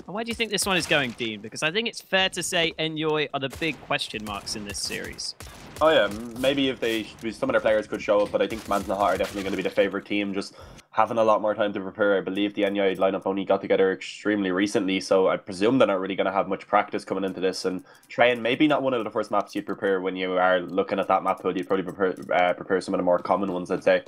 And where do you think this one is going, Dean? Because I think it's fair to say Enyoy are the big question marks in this series. Oh yeah, maybe if some of their players could show up, but I think Mans are definitely going to be the favourite team, just having a lot more time to prepare. I believe the Enyoy lineup only got together extremely recently, so I presume they're not really going to have much practice coming into this, and train maybe not one of the first maps you'd prepare when you are looking at that map pool. You'd probably prepare some of the more common ones, I'd say.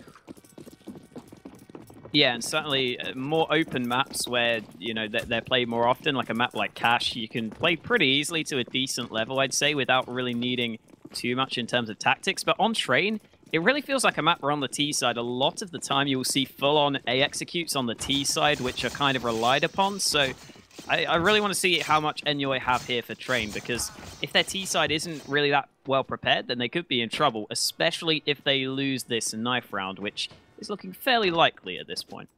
Yeah, and certainly more open maps where, you know, they're played more often, like a map like Cache, you can play pretty easily to a decent level, I'd say, without really needing too much in terms of tactics. But on Train, it really feels like a map where on the T side, a lot of the time you will see full-on A executes on the T side, which are kind of relied upon. So I really want to see how much Enyoy have here for Train, because if their T side isn't really that well prepared, then they could be in trouble, especially if they lose this knife round, which is looking fairly likely at this point.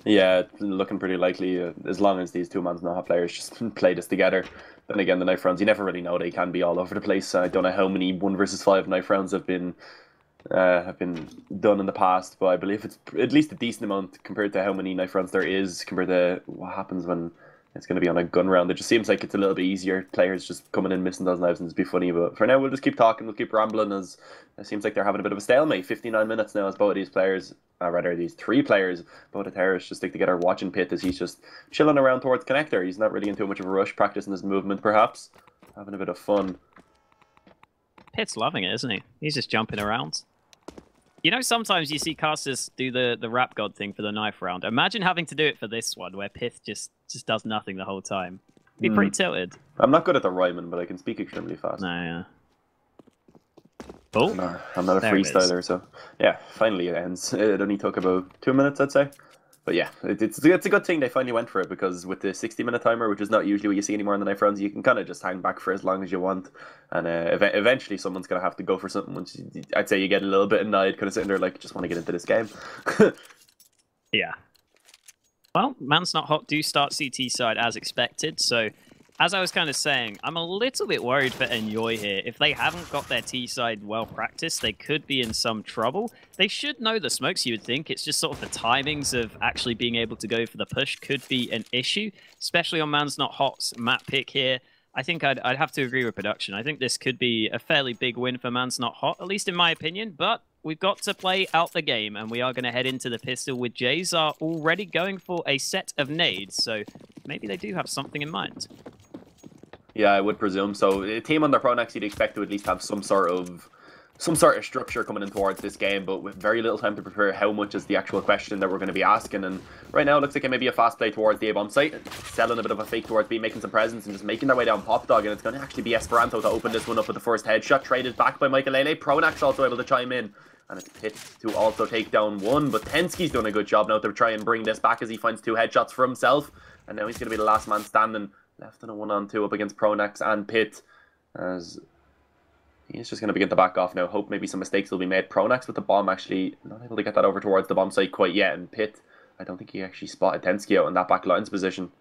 Yeah, it's looking pretty likely as long as these two Mans Not Hot players just play this together. Then again, the knife rounds, you never really know. They can be all over the place. I don't know how many 1 versus 5 knife rounds have been done in the past, but I believe it's at least a decent amount compared to how many knife rounds there is compared to what happens when it's going to be on a gun round. It just seems like it's a little bit easier. Players just coming in, missing those knives, and it'd be funny. But for now, we'll just keep talking. We'll keep rambling, as it seems like they're having a bit of a stalemate. 59 minutes now as both of these players, rather these three players, both of terrorists, just stick together watching Pit as he's just chilling around towards connector. He's not really in too much of a rush, practicing his movement, perhaps. Having a bit of fun. Pit's loving it, isn't he? He's just jumping around. You know, sometimes you see casters do the rap god thing for the knife round. Imagine having to do it for this one, where Pith just does nothing the whole time. Be pretty tilted. I'm not good at the rhyming, but I can speak extremely fast. No, yeah. Oh, I'm not a freestyler, so yeah, finally it ends. It only took about 2 minutes, I'd say. But yeah, it's a good thing they finally went for it, because with the 60-minute timer, which is not usually what you see anymore in the knife rounds, you can kind of just hang back for as long as you want. And eventually someone's going to have to go for something. Once I'd say you get a little bit annoyed, kind of sitting there like, just want to get into this game. Yeah. Well, Man's Not Hot do start CT side as expected, so as I was kind of saying, I'm a little bit worried for Enyoy here. If they haven't got their T side well practiced, they could be in some trouble. They should know the smokes, you would think. It's just sort of the timings of actually being able to go for the push could be an issue, especially on Man's Not Hot's map pick here. I think I'd have to agree with production. I think this could be a fairly big win for Man's Not Hot, at least in my opinion, but we've got to play out the game, and we are going to head into the pistol with Jazar already going for a set of nades, so maybe they do have something in mind. Yeah, I would presume so. A team on their Pronax, you'd expect to at least have some sort of structure coming in towards this game, but with very little time to prepare, how much is the actual question that we're going to be asking. And right now it looks like it may be a fast play towards the A-bomb site, selling a bit of a fake towards B, making some presence and just making their way down Pop Dog, and it's going to actually be Esperanto to open this one up with the first headshot, traded back by Michael Lele. Pronax also able to chime in, and it's Pit to also take down one, but Tensky's doing a good job now to try and bring this back as he finds 2 headshots for himself, and now he's going to be the last man standing, left in a 1-on-2 up against Pronax and Pit, as he's just going to begin to back off now. Hope maybe some mistakes will be made. Pronax with the bomb actually not able to get that over towards the bomb site quite yet, and Pit, I don't think he actually spotted Tensky out in that back lines position.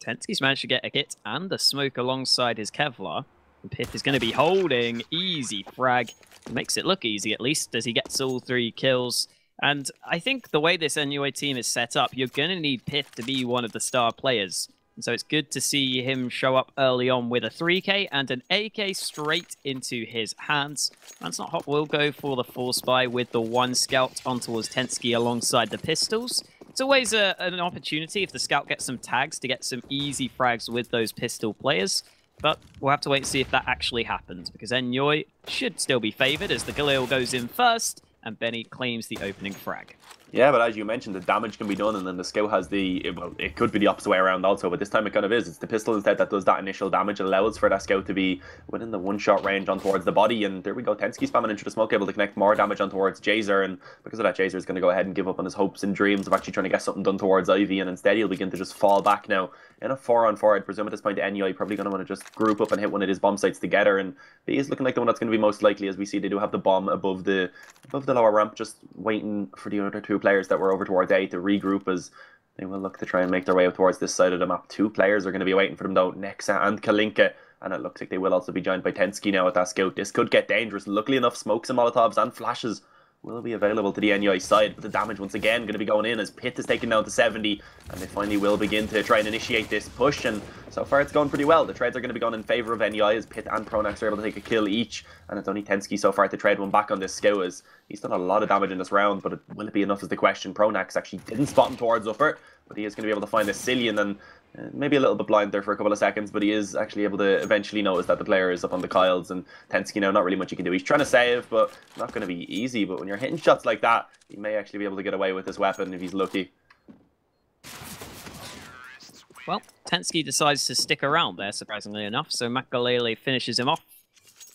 Tensky's managed to get a hit and a smoke alongside his Kevlar. And Pith is going to be holding easy frag. Makes it look easy, at least, as he gets all 3 kills. And I think the way this Enyoy team is set up, you're going to need Pith to be one of the star players. And so it's good to see him show up early on with a 3K and an AK straight into his hands. Man's Not Hot will go for the force buy with the 1 scout on towards Tensky alongside the pistols. It's always an opportunity if the scout gets some tags to get some easy frags with those pistol players. But we'll have to wait and see if that actually happens, because Enyoy should still be favoured as the Galil goes in first and Benny claims the opening frag. Yeah, but as you mentioned, the damage can be done, and then the scout has well, it could be the opposite way around also, but this time it kind of is. It's the pistol instead that does that initial damage. It allows for that scout to be within the 1-shot range on towards the body, and there we go. Tensky spamming into the smoke, able to connect more damage on towards Jazar, and because of that, Jazar is going to go ahead and give up on his hopes and dreams of actually trying to get something done towards Ivy, and instead he'll begin to just fall back now. In a 4-on-4, I'd presume at this point, Enyoy probably going to want to just group up and hit one of his bomb sites together, and B is looking like the one that's going to be most likely, as we see they do have the bomb above the lower ramp, just waiting for the other 2 players that were over towards A to regroup, as they will look to try and make their way up towards this side of the map. 2 players are going to be waiting for them though, Nexa and Kalinka, and it looks like they will also be joined by Tensky now at that scout. This could get dangerous. Luckily enough, smokes and molotovs and flashes will be available to the Enyoy side, but the damage once again going to be going in as Pith is taken down to 70, and they finally will begin to try and initiate this push, and so far it's going pretty well. The trades are going to be going in favour of Enyoy as Pith and Pronax are able to take a kill each, and it's only Tensky so far to trade one back on this scout as he's done a lot of damage in this round, but will it be enough is the question. Pronax actually didn't spot him towards upper, but he is going to be able to find a Cillian, and maybe a little bit blind there for a couple of seconds, but he is actually able to eventually notice that the player is up on the Kyles, and Tensky now, not really much he can do. He's trying to save, but not going to be easy. But when you're hitting shots like that, he may actually be able to get away with this weapon if he's lucky. Well, Tensky decides to stick around there, surprisingly enough, so Makalele finishes him off,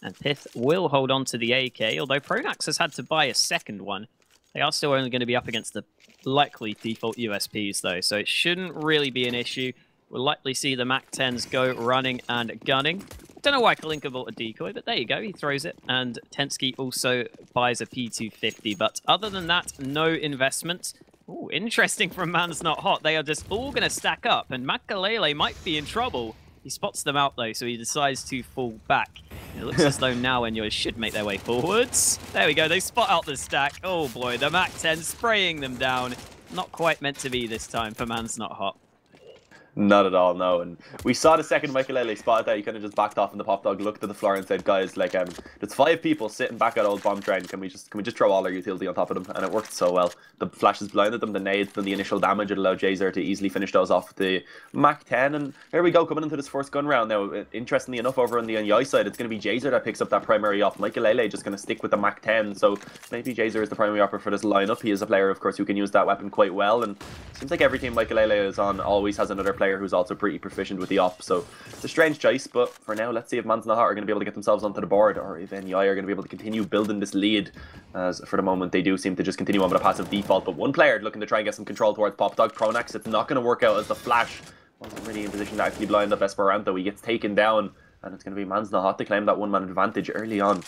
and Pith will hold on to the AK, although Pronax has had to buy a second one. They are still only going to be up against the likely default USPs, though, so it shouldn't really be an issue. We'll likely see the MAC-10s go running and gunning. I don't know why Kalinka bought a decoy, but there you go, he throws it. And Tensky also buys a P250, but other than that, no investment. Ooh, interesting from Man's Not Hot. They are just all going to stack up, and Makalele might be in trouble. He spots them out, though, so he decides to fall back. It looks as though now Enyoy should make their way forwards. There we go, they spot out the stack. Oh boy, the MAC-10 spraying them down. Not quite meant to be this time for Man's Not Hot. Not at all, no. And we saw the second Makalele spotted that. He kind of just backed off in the pop dog, looked at the floor and said, guys, like, there's 5 people sitting back at old bomb train. Can we just throw all our utility on top of them? And it worked so well. The flashes blinded them, the nades, and the initial damage. It allowed Jazer to easily finish those off with the MAC-10. And here we go, coming into this first gun round now. Interestingly enough, over on the Enyoy side, it's going to be Jazer that picks up that primary op. Makalele just going to stick with the MAC-10. So maybe Jazer is the primary opper for this lineup. He is a player, of course, who can use that weapon quite well. And it seems like every team Makalele is on always has another player who's also pretty proficient with the op, so it's a strange choice, but for now let's see if Man's Not Hot are going to be able to get themselves onto the board, or if Enyoy are going to be able to continue building this lead, as for the moment they do seem to just continue on with a passive default. But one player looking to try and get some control towards Pop Dog. Pronax, it's not going to work out as the flash wasn't really in position to actually blind up Esperanto. He gets taken down, and it's going to be Man's Not Hot to claim that one-man advantage early on.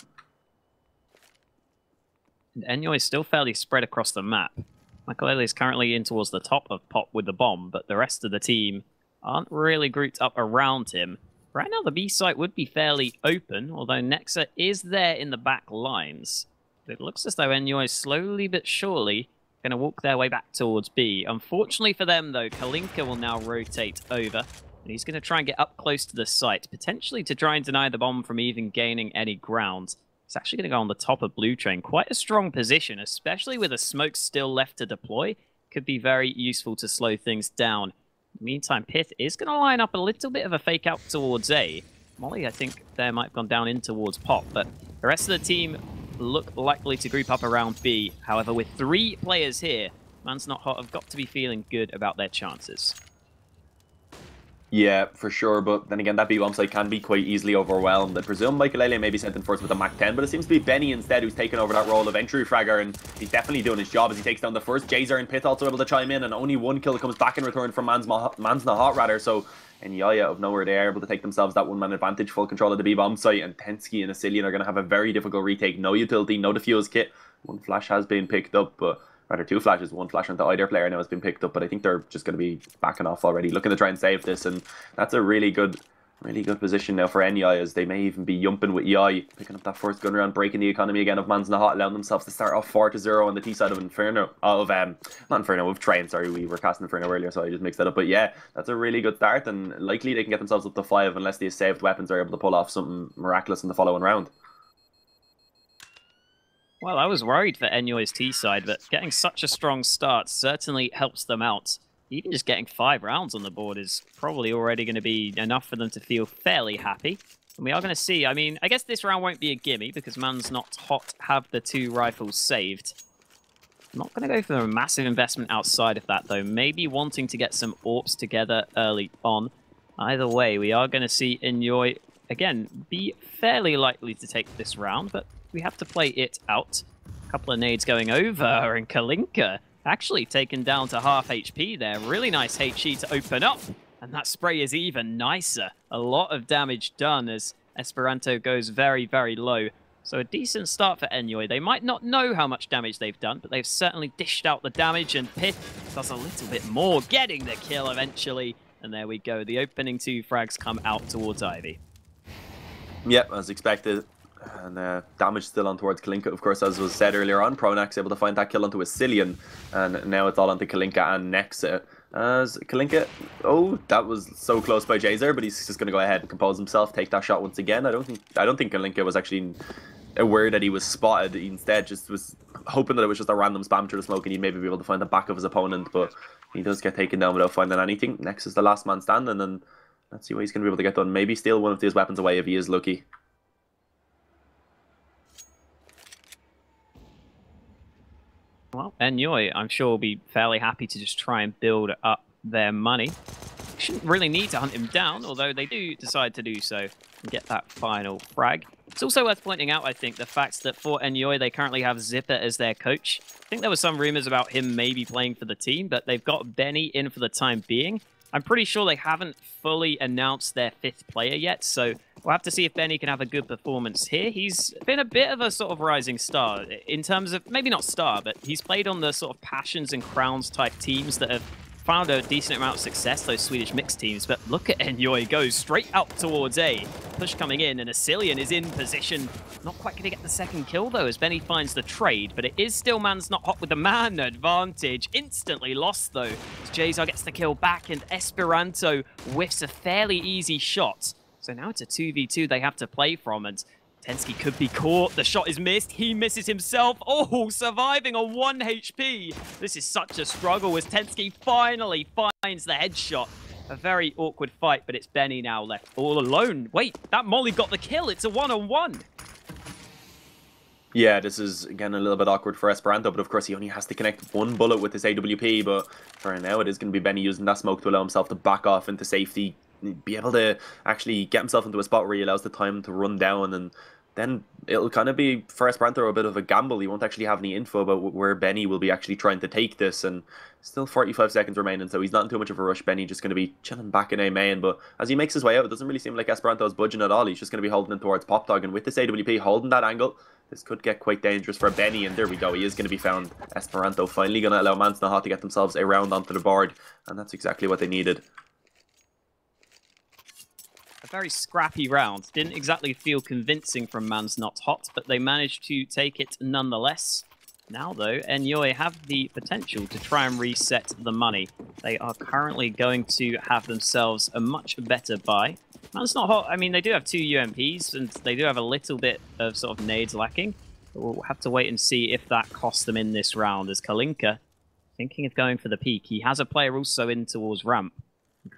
Enyoy is still fairly spread across the map. Makalele is currently in towards the top of Pop with the bomb, but the rest of the team aren't really grouped up around him. Right now, the B site would be fairly open, although Nexa is there in the back lines. But it looks as though Enyoy is slowly but surely going to walk their way back towards B. Unfortunately for them, though, Kalinka will now rotate over, and he's going to try and get up close to the site, potentially to try and deny the bomb from even gaining any ground. It's actually going to go on the top of Blue Train. Quite a strong position, especially with a smoke still left to deploy. Could be very useful to slow things down. Meantime, Pith is going to line up a little bit of a fake out towards A. Molly, I think, there might have gone down in towards Pop, but the rest of the team look likely to group up around B. However, with 3 players here, Man's Not Hot have got to be feeling good about their chances. Yeah, for sure, but then again, that B-bomb site can be quite easily overwhelmed. I presume Makalele may be sent in first with a MAC-10, but it seems to be Benny instead who's taken over that role of entry fragger, and he's definitely doing his job as he takes down the first. Jazer and Pith also able to chime in, and only 1 kill comes back in return from Man's Not Hot, rather, so Enyoy out of nowhere, they are able to take themselves that one-man advantage, full control of the B-bomb site, and Tensky and Cillian are going to have a very difficult retake. No utility, no defuse kit. 1 flash has been picked up, but rather 2 flashes, 1 flash onto either player now has been picked up, but I think they're just going to be backing off already, looking to try and save this, and that's a really good position now for Enyoy, as they may even be yumping with Yoi, picking up that first gun round, breaking the economy again of Man's Not Hot, allowing themselves to start off 4-0 on the T side of Inferno, of Train, sorry, we were casting Inferno earlier, so I just mixed that up, but yeah, that's a really good start, and likely they can get themselves up to 5 unless these saved weapons are able to pull off something miraculous in the following round. Well, I was worried for Enyoy's T side, but getting such a strong start certainly helps them out. Even just getting 5 rounds on the board is probably already going to be enough for them to feel fairly happy. And we are going to see, I mean, I guess this round won't be a gimme because Man's Not Hot have the 2 rifles saved. I'm not going to go for a massive investment outside of that, though. Maybe wanting to get some AWPs together early on. Either way, we are going to see Enyoy, again, be fairly likely to take this round, but we have to play it out. A couple of nades going over, and Kalinka actually taken down to half HP there. Really nice HE to open up, and that spray is even nicer. A lot of damage done as Esperanto goes very, very low. So a decent start for Enyoy. They might not know how much damage they've done, but they've certainly dished out the damage, and Pith does a little bit more, getting the kill eventually. And there we go. The opening 2 frags come out towards Ivy. Yep, as expected. And damage still on towards Kalinka, of course, as was said earlier on. Pronax able to find that kill onto a Cillian, and now it's all onto Kalinka and Nexa. As Kalinka, oh, that was so close by Jazer, but he's just going to go ahead and compose himself, take that shot once again. I don't think Kalinka was actually aware that he was spotted. He instead just was hoping that it was just a random spam through the smoke and he'd maybe be able to find the back of his opponent, but he does get taken down without finding anything. Next is the last man standing, and let's see what he's going to be able to get done. Maybe steal one of these weapons away if he is lucky. Well, Enyoy, I'm sure, will be fairly happy to just try and build up their money. Shouldn't really need to hunt him down, although they do decide to do so and get that final frag. It's also worth pointing out, I think, the fact that for Enyoy, they currently have Zipper as their coach. I think there were some rumors about him maybe playing for the team, but they've got Benny in for the time being. I'm pretty sure they haven't fully announced their 5th player yet, so we'll have to see if Benny can have a good performance here. He's been a bit of a sort of rising star in terms of, maybe not star, but he's played on the sort of Passions and Crowns type teams that have found a decent amount of success, those Swedish mixed teams. But look at Enyoy, goes straight out towards A. Push coming in, and Cillian is in position. Not quite going to get the second kill, though, as Benny finds the trade. But it is still man's not hot with the man advantage. Instantly lost, though, as Jazar gets the kill back, and Esperanto whiffs a fairly easy shot. So now it's a 2v2 they have to play from, and Tensky could be caught. The shot is missed. He misses himself. Oh, surviving on 1 HP. This is such a struggle as Tensky finally finds the headshot. A very awkward fight, but it's Benny now left all alone. Wait, that Molly got the kill. It's a 1-on-1. Yeah, this is, again, a little bit awkward for Esperanto, but of course he only has to connect 1 bullet with this AWP, but for now it is going to be Benny using that smoke to allow himself to back off into safety, be able to actually get himself into a spot where he allows the time to run down, and then it'll kind of be, for Esperanto, a bit of a gamble. He won't actually have any info about where Benny will be actually trying to take this, and still 45 seconds remaining, so he's not in too much of a rush. Benny just going to be chilling back in A main, but as he makes his way out, it doesn't really seem like Esperanto's budging at all. He's just going to be holding in towards Pop Dog, and with this AWP holding that angle, this could get quite dangerous for Benny, and there we go. He is going to be found. Esperanto finally going to allow Mans Nahat to get themselves a round onto the board, and that's exactly what they needed. A very scrappy round. Didn't exactly feel convincing from Man's Not Hot, but they managed to take it nonetheless. Now, though, Enyoy have the potential to try and reset the money. They are currently going to have themselves a much better buy. Man's Not Hot, I mean, they do have 2 UMPs, and they do have a little bit of sort of nades lacking. But we'll have to wait and see if that costs them in this round, as Kalinka, thinking of going for the peak. He has a player also in towards ramp.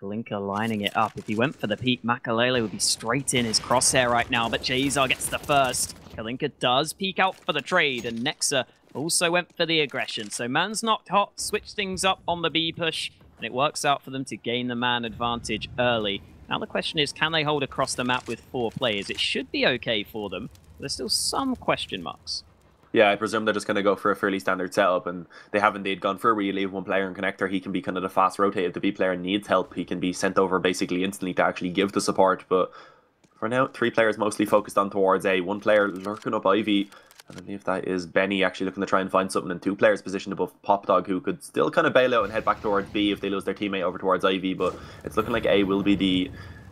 Kalinka lining it up. If he went for the peak, Makalele would be straight in his crosshair right now, but Jazar gets the first. Kalinka does peek out for the trade, and Nexa also went for the aggression. So Man's Not Hot, switch things up on the B push, and it works out for them to gain the man advantage early. Now the question is, can they hold across the map with 4 players? It should be okay for them, but there's still some question marks. Yeah, I presume they're just going to go for a fairly standard setup, and they have indeed gone for where you leave 1 player in connector. He can be kind of the fast rotate. If the B player needs help, he can be sent over basically instantly to actually give the support. But for now, 3 players mostly focused on towards A. 1 player lurking up Ivy. I believe that is Benny actually looking to try and find something, and 2 players positioned above Pop Dog, who could still kind of bail out and head back towards B if they lose their teammate over towards Ivy. But it's looking like A will be the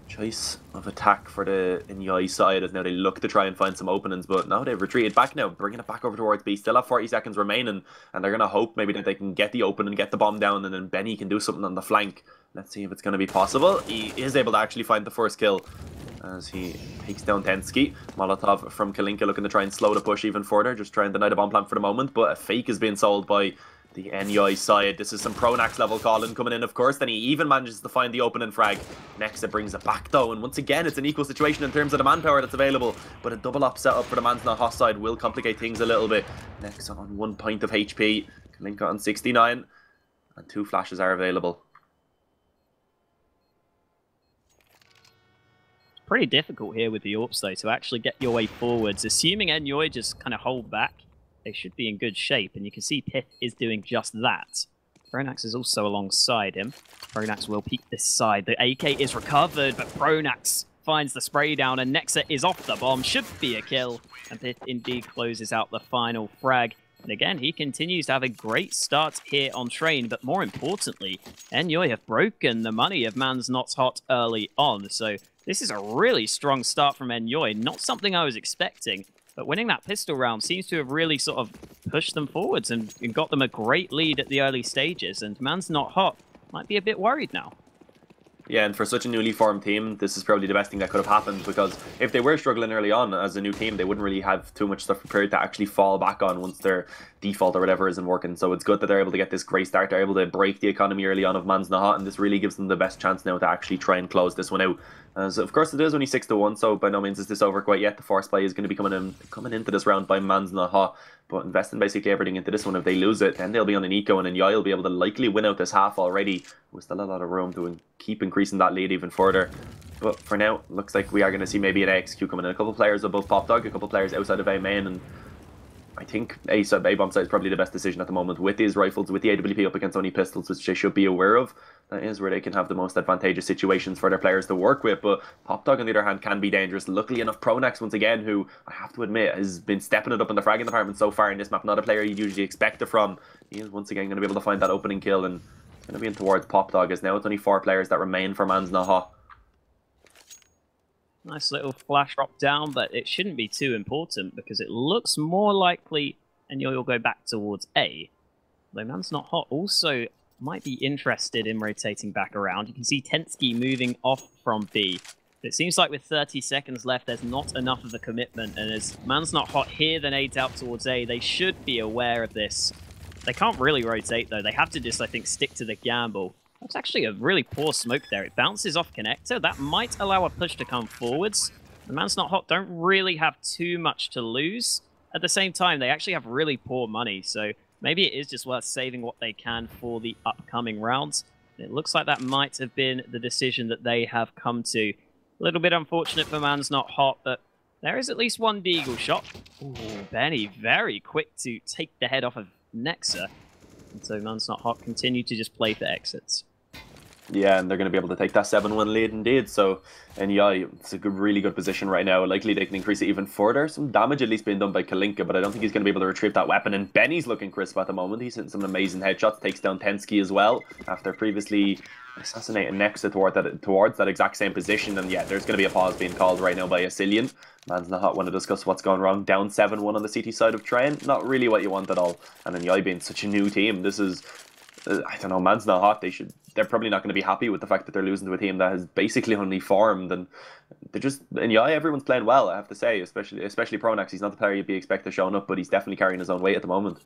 choice of attack for the Enyoy side, as now they look to try and find some openings, but now they've retreated back now, bringing it back over towards B. Still have 40 seconds remaining, and they're going to hope maybe that they can get the open and get the bomb down, and then Benny can do something on the flank. Let's see if it's going to be possible. He is able to actually find the first kill as he takes down Tensky. Molotov from Kalinka looking to try and slow the push even further, just trying to deny the bomb plant for the moment, but a fake is being sold by the Enyoy side. This is some Pronax level calling coming in, of course. Then he even manages to find the opening frag. Next, it brings it back, though. And once again, it's an equal situation in terms of the manpower that's available. But a double up setup for the Man's Not Hot side will complicate things a little bit. Next on 1 point of HP. Kalinka on 69. And 2 flashes are available. Pretty difficult here with the AWPs, though, to actually get your way forwards. Assuming Enyoy just kind of hold back, they should be in good shape, and you can see Pith is doing just that. Pronax is also alongside him. Pronax will peek this side. The AK is recovered, but Pronax finds the spray down, and Nexa is off the bomb. Should be a kill, and Pith indeed closes out the final frag. And again, he continues to have a great start here on Train, but more importantly, Enyoy have broken the money of Man's Not Hot early on. So This is a really strong start from Enyoy, not something I was expecting, but winning that pistol round seems to have really sort of pushed them forwards and got them a great lead at the early stages, and Man's Not Hot might be a bit worried now. Yeah, and for such a newly formed team, this is probably the best thing that could have happened, because if they were struggling early on as a new team, they wouldn't really have too much stuff prepared to actually fall back on once their default or whatever isn't working. So it's good that they're able to get this great start. They're able to break the economy early on of Man's Not Hot, and this really gives them the best chance now to actually try and close this one out. So of course it is only 6-1, so by no means is this over quite yet. The force play is going to be coming into this round by Man's Not Hot, but investing basically everything into this one. If they lose it, then they'll be on an eco, and Enyoy will be able to likely win out this half already, with still a lot of room to keep increasing that lead even further. But for now, looks like we are going to see maybe an AXQ coming in. A couple players above Pop Dog, a couple players outside of A main, and I think A bomb side is probably the best decision at the moment. With these rifles, with the AWP up against only pistols, which they should be aware of, that is where they can have the most advantageous situations for their players to work with. But Pop Dog, on the other hand, can be dangerous. Luckily enough, Pronax, once again, who I have to admit has been stepping it up in the fragging department so far in this map. Not a player you'd usually expect it from. He is once again going to be able to find that opening kill, and it's going to be in towards Pop Dog, as now it's only 4 players that remain for Man's Not Hot. Nice little flash drop down, but it shouldn't be too important because it looks more likely Enyoy will go back towards A. Though Man's Not Hot also might be interested in rotating back around. You can see Tensky moving off from B. It seems like with 30 seconds left, there's not enough of a commitment, and as Man's Not Hot here then aids out towards A, they should be aware of this. They can't really rotate, though. They have to just, I think, stick to the gamble. That's actually a really poor smoke there. It bounces off connector. That might allow a push to come forwards. The Man's Not Hot don't really have too much to lose. At the same time, they actually have really poor money, so maybe it is just worth saving what they can for the upcoming rounds. It looks like that might have been the decision that they have come to. A little bit unfortunate for Man's Not Hot, but there is at least one deagle shot. Ooh, Benny very quick to take the head off of Nexa. And so Man's Not Hot continue to just play for exits. Yeah, and they're going to be able to take that 7-1 lead indeed. So, and yeah, it's a really good position right now. Likely they can increase it even further. Some damage at least being done by Kalinka, but I don't think he's going to be able to retrieve that weapon. And Benny's looking crisp at the moment. He's hitting some amazing headshots, takes down Tensky as well, after previously assassinating Nexa towards that exact same position. And yeah, there's going to be a pause being called right now by Asilian. Man's Not Hot want to discuss what's going wrong. Down 7-1 on the CT side of Train. Not really what you want at all. And then Enyoy being such a new team, this is... I don't know, Man's Not Hot, they're probably not going to be happy with the fact that they're losing to a team that has basically only formed, and yeah, everyone's playing well, I have to say, especially Pronax. He's not the player you'd be expected showing up, but he's definitely carrying his own weight at the moment.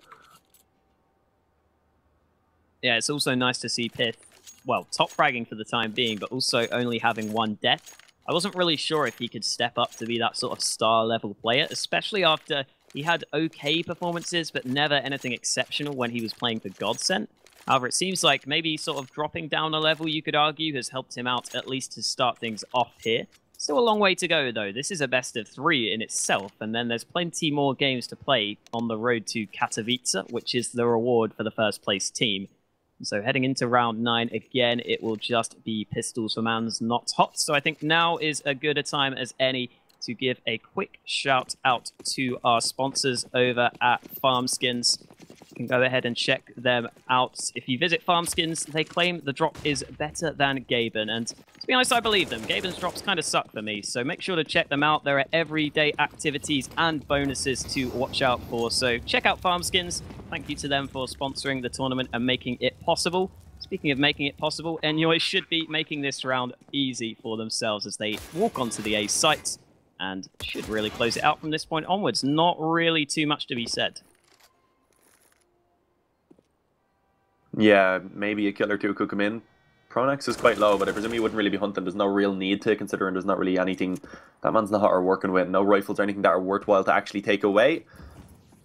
Yeah, it's also nice to see Pith, well, top fragging for the time being, but also only having 1 death. I wasn't really sure if he could step up to be that sort of star level player, especially after he had okay performances, but never anything exceptional when he was playing for Godsent. However, it seems like maybe sort of dropping down a level, you could argue, has helped him out at least to start things off here. Still a long way to go, though. This is a best of 3 in itself, and then there's plenty more games to play on the road to Katowice, which is the reward for the first place team. So heading into round 9, again, it will just be pistols for Man's Not Hot. So I think now is as good a time as any to give a quick shout out to our sponsors over at Farmskins. You can go ahead and check them out. If you visit Farmskins, they claim the drop is better than Gaben. And to be honest, I believe them. Gaben's drops kind of suck for me, so make sure to check them out. There are everyday activities and bonuses to watch out for. So check out Farmskins. Thank you to them for sponsoring the tournament and making it possible. Speaking of making it possible, Enyoy should be making this round easy for themselves as they walk onto the A site and should really close it out from this point onwards. Not really too much to be said. Yeah, maybe a kill or two could come in. Pronax is quite low, but I presume he wouldn't really be hunting. There's no real need to, considering there's not really anything that Man's Not Hot are working with. No rifles or anything that are worthwhile to actually take away.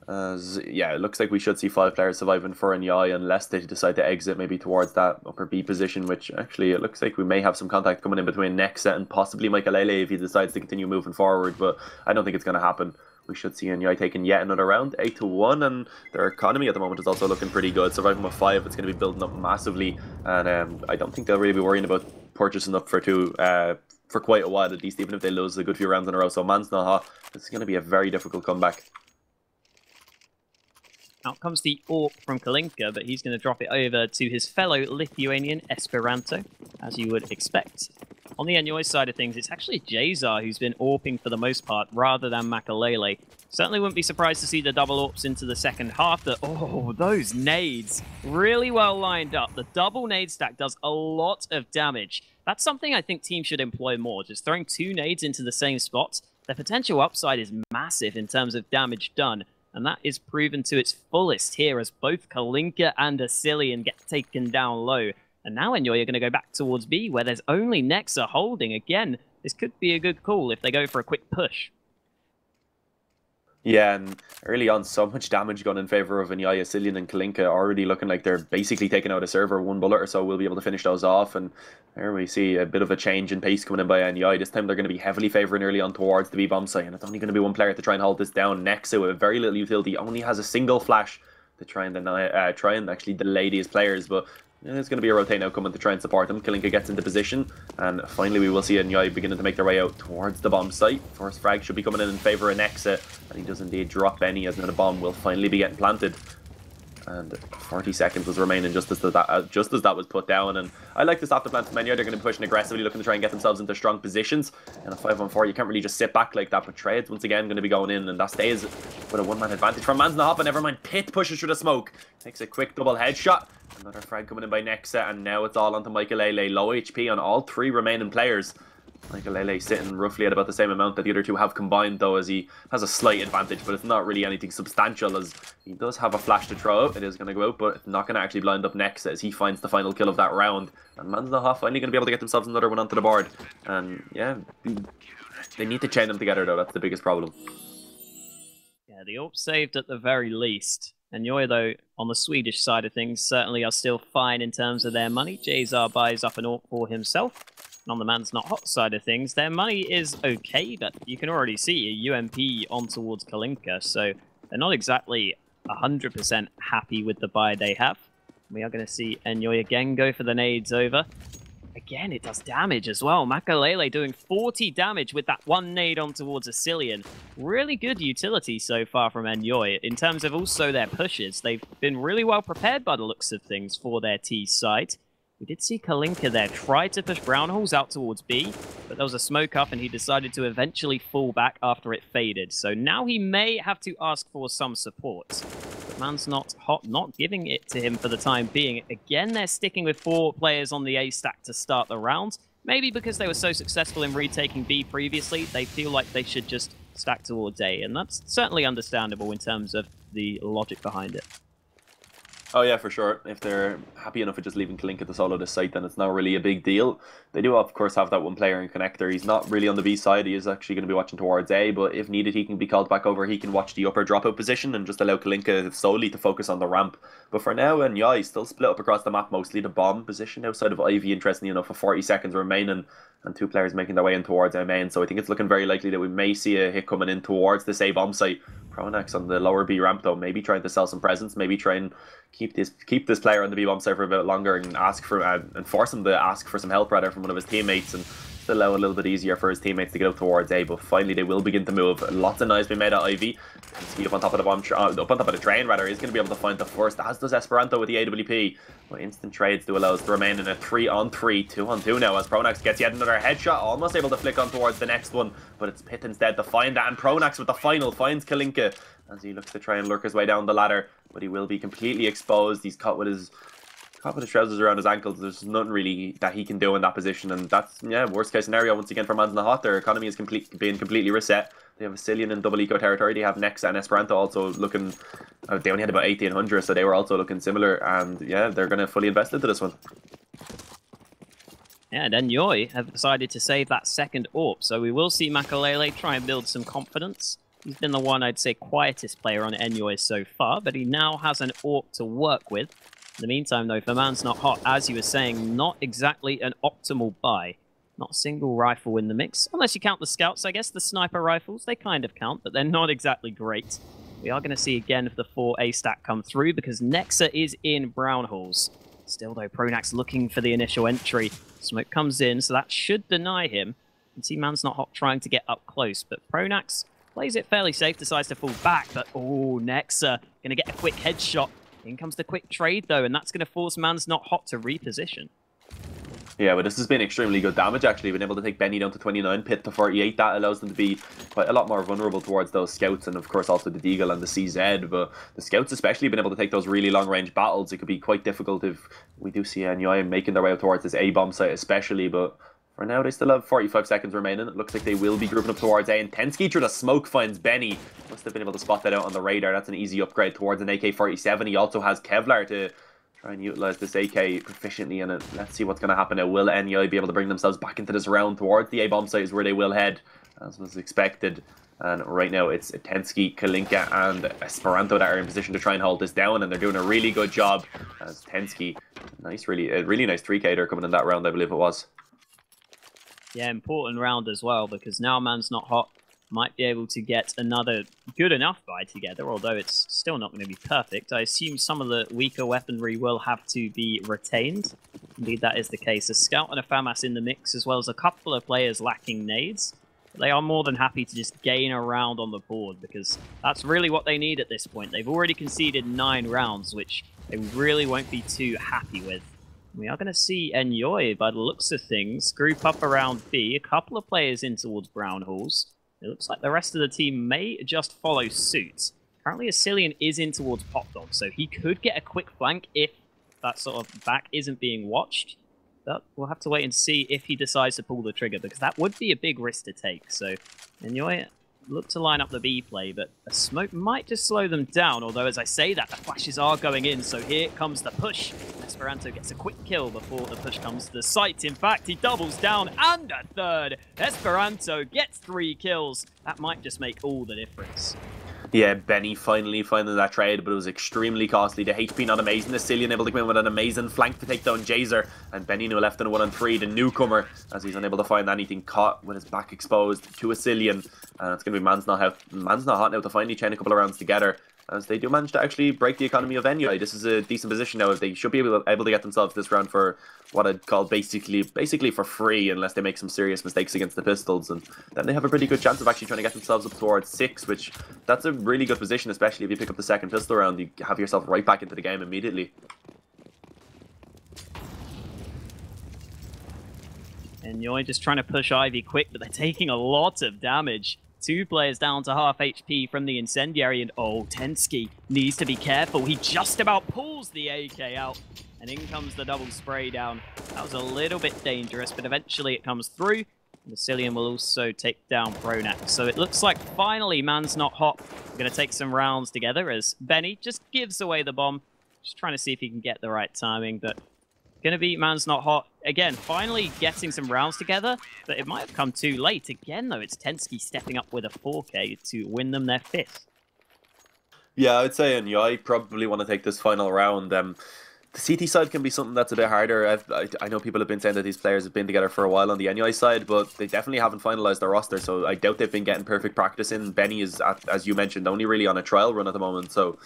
Yeah, it looks like we should see 5 players surviving for Enyoy unless they decide to exit maybe towards that upper B position, which actually it looks like we may have some contact coming in between Nexa and possibly Michaelele if he decides to continue moving forward, but I don't think it's going to happen. We should see Enyoy taking yet another round, 8-1, and their economy at the moment is also looking pretty good. Surviving with 5, it's going to be building up massively, and I don't think they'll really be worrying about purchasing up for 2 for quite a while, at least, even if they lose a good few rounds in a row. So Man's Not Hot, this is going to be a very difficult comeback. Out comes the AWP from Kalinka, but he's going to drop it over to his fellow Lithuanian Esperanto, as you would expect. on the Enyoy side of things, it's actually Jazar who's been AWPing for the most part, rather than Makalele. Certainly wouldn't be surprised to see the double AWPs into the second half. Oh, those nades, really well lined up. The double nade stack does a lot of damage. That's something I think teams should employ more, just throwing 2 nades into the same spot. The potential upside is massive in terms of damage done, and that is proven to its fullest here as both Kalinka and Asilian get taken down low. And now Enyoy are going to go back towards B, where there's only Nexa holding. Again, this could be a good call if they go for a quick push. Yeah, and early on, so much damage gone in favor of Enyoy, Asilian, and Kalinka, already looking like they're basically taking out a server. 1 bullet or so will be able to finish those off, and there we see a bit of a change in pace coming in by Enyoy. This time they're going to be heavily favouring early on towards the B bomb site, and it's only going to be one player to try and hold this down. Nexa, with very little utility, only has a single flash to try and actually delay these players, but it's going to be a rotate now coming to try and support him. Kalinka gets into position, and finally we will see Enyoy beginning to make their way out towards the bomb site. First frag should be coming in favor of Nexa, and he does indeed drop Benny, as now the bomb will finally be getting planted. And 40 seconds was remaining just as that was put down. And I like to stop the plant from Enyoy. They're going to be pushing aggressively, looking to try and get themselves into strong positions. In a 5-on-4, you can't really just sit back like that. But Trades, once again, going to be going in, and that stays with a 1-man advantage from Mans Hop. And never mind, Pit pushes through the smoke. Takes a quick double headshot. Another frag coming in by Nexa, and now it's all onto Makalele. Low HP on all 3 remaining players. Makalele sitting roughly at about the same amount that the other 2 have combined, though, as he has a slight advantage, but it's not really anything substantial, as he does have a flash to throw out. It is going to go out, but it's not going to actually blind up Nexa as he finds the final kill of that round. And Mans finally going to be able to get themselves another one onto the board. And yeah, they need to chain them together, though. That's the biggest problem. Yeah, the AWP saved at the very least. Enyoy, though, on the Swedish side of things, certainly are still fine in terms of their money. Jazar buys up an AWP for himself. And on the Man's Not Hot side of things, their money is okay, but you can already see a UMP on towards Kalinka, so they're not exactly 100% happy with the buy they have. We are going to see Enyoy again go for the nades over. Again, it does damage as well. Makalele doing 40 damage with that 1 nade on towards Asilian. Really good utility so far from Enyoy. In terms of also their pushes, they've been really well prepared by the looks of things for their T site. We did see Kalinka there try to push Brownholes out towards B, but there was a smoke up and he decided to eventually fall back after it faded. So now he may have to ask for some support. But Man's Not Hot, not giving it to him for the time being. Again, they're sticking with 4 players on the A stack to start the round. Maybe because they were so successful in retaking B previously, they feel like they should just stack towards A. And that's certainly understandable in terms of the logic behind it. Oh yeah, for sure. If they're happy enough with just leaving Kalinka to solo this site, then it's not really a big deal. They do, of course, have that 1 player in connector. He's not really on the B side. He is actually going to be watching towards A, but if needed, he can be called back over. He can watch the upper dropout position and just allow Kalinka solely to focus on the ramp. But for now, Enyoy still split up across the map, mostly the bomb position outside of Ivy, interestingly enough, with 40 seconds remaining, and 2 players making their way in towards our main. So I think it's looking very likely that we may see a hit coming in towards this A bomb site. Pronax on the lower B ramp, though, maybe trying to sell some presents, maybe try and keep this player on the B bomb site for a bit longer and ask for and force him to ask for some help rather from one of his teammates, and allow a little bit easier for his teammates to get up towards A. But finally they will begin to move. Lots of noise being made at Ivy. Speed up on top of the bomb, up on top of the train rather. He's going to be able to find the first, as does Esperanto with the AWP. But instant trades do allow us to remain in a 3-on-3, 2-on-2 now, as Pronax gets yet another headshot, almost able to flick on towards the next one, but it's Pit instead to find that, and Pronax with the final finds Kalinka as he looks to try and lurk his way down the ladder, but he will be completely exposed. He's caught with his trousers around his ankles. There's nothing really that he can do in that position, and that's, yeah, worst case scenario once again for Mans Hot. Their economy is being completely reset. They have Asilian in double eco territory. They have Nexa and Esperanto also looking, they only had about 1800, so they were also looking similar, and yeah, they're going to fully invest into this one. Yeah, and Enyoy have decided to save that second AWP, so we will see Makalele try and build some confidence. He's been the one, I'd say, quietest player on Enyoy so far, but he now has an AWP to work with. In the meantime, though, for Man's Not Hot, as you were saying, not exactly an optimal buy. Not a single rifle in the mix, unless you count the scouts, I guess. The sniper rifles, they kind of count, but they're not exactly great. We are going to see again if the 4A stack come through, because Nexa is in brown holes. Still, though, Pronax looking for the initial entry. Smoke comes in, so that should deny him. You can see Man's Not Hot trying to get up close, but Pronax plays it fairly safe, decides to fall back, but oh, Nexa going to get a quick headshot. In comes the quick trade, though, and that's going to force Man's Not Hot to reposition. Yeah, but this has been extremely good damage, actually. Been able to take Benny down to 29, Pit to 48. That allows them to be quite a lot more vulnerable towards those scouts, and of course also the Deagle and the CZ. But the scouts especially been able to take those really long-range battles. It could be quite difficult if we do see Enyoy making their way up towards this A-bomb site especially, but for now they still have 45 seconds remaining. It looks like they will be grouping up towards A, and Tensky through the smoke finds Benny. Must have been able to spot that out on the radar. That's an easy upgrade towards an AK-47. He also has Kevlar to try and utilize this AK proficiently in it. Let's see what's going to happen now. Will Enyoy be able to bring themselves back into this round towards the A-bomb site is where they will head, as was expected. And right now it's Tensky, Kalinka, and Esperanto that are in position to try and hold this down, and they're doing a really good job. As Tensky, a really nice 3K there coming in that round, I believe it was. Yeah, important round as well, because now Man's Not Hot might be able to get another good enough buy together, although it's still not going to be perfect. I assume some of the weaker weaponry will have to be retained. Indeed, that is the case. A Scout and a FAMAS in the mix, as well as a couple of players lacking nades. They are more than happy to just gain a round on the board, because that's really what they need at this point. They've already conceded 9 rounds, which they really won't be too happy with. We are going to see Enyoy, by the looks of things, group up around B, a couple of players in towards Brown Halls. It looks like the rest of the team may just follow suit. Currently, Asilian is in towards Pop Dog, so he could get a quick flank if that sort of back isn't being watched. But we'll have to wait and see if he decides to pull the trigger, because that would be a big risk to take. So Enyoy look to line up the B play, but a smoke might just slow them down. Although, as I say that, the flashes are going in, so here comes the push. Esperanto gets a quick kill before the push comes to the site. In fact, he doubles down and a third. Esperanto gets 3 kills. That might just make all the difference. Yeah, Benny finally finding that trade, but it was extremely costly. The HP not amazing. Asilian able to come in with an amazing flank to take down Jazer, and Benny now left in a 1-on-3. The newcomer, as he's unable to find anything, caught with his back exposed to Asilian, and it's going to be Man's Not Hot now to finally chain a couple of rounds together, as they do manage to actually break the economy of Enyoy. This is a decent position now. They should be able to get themselves this round for what I'd call basically for free, unless they make some serious mistakes against the Pistols, and then they have a pretty good chance of actually trying to get themselves up towards 6, which that's a really good position, especially if you pick up the second pistol round. You have yourself right back into the game immediately. Enyoy just trying to push Ivy quick, but they're taking a lot of damage. 2 players down to half HP from the incendiary, and oh, Tensky needs to be careful. He just about pulls the AK out, and in comes the double spray down. That was a little bit dangerous, but eventually it comes through. And Asilian will also take down Pronac. So it looks like finally Man's Not Hot. We're going to take some rounds together as Benny just gives away the bomb. Just trying to see if he can get the right timing, but going to be Man's Not Hot. Again, finally getting some rounds together, but it might have come too late. Again, though, it's Tensky stepping up with a 4K to win them their 5th. Yeah, I'd say Enyoy probably want to take this final round. The CT side can be something that's a bit harder. I know people have been saying that these players have been together for a while on the Enyoy side, but they definitely haven't finalized their roster, so I doubt they've been getting perfect practice in. Benny is, as you mentioned, only really on a trial run at the moment, so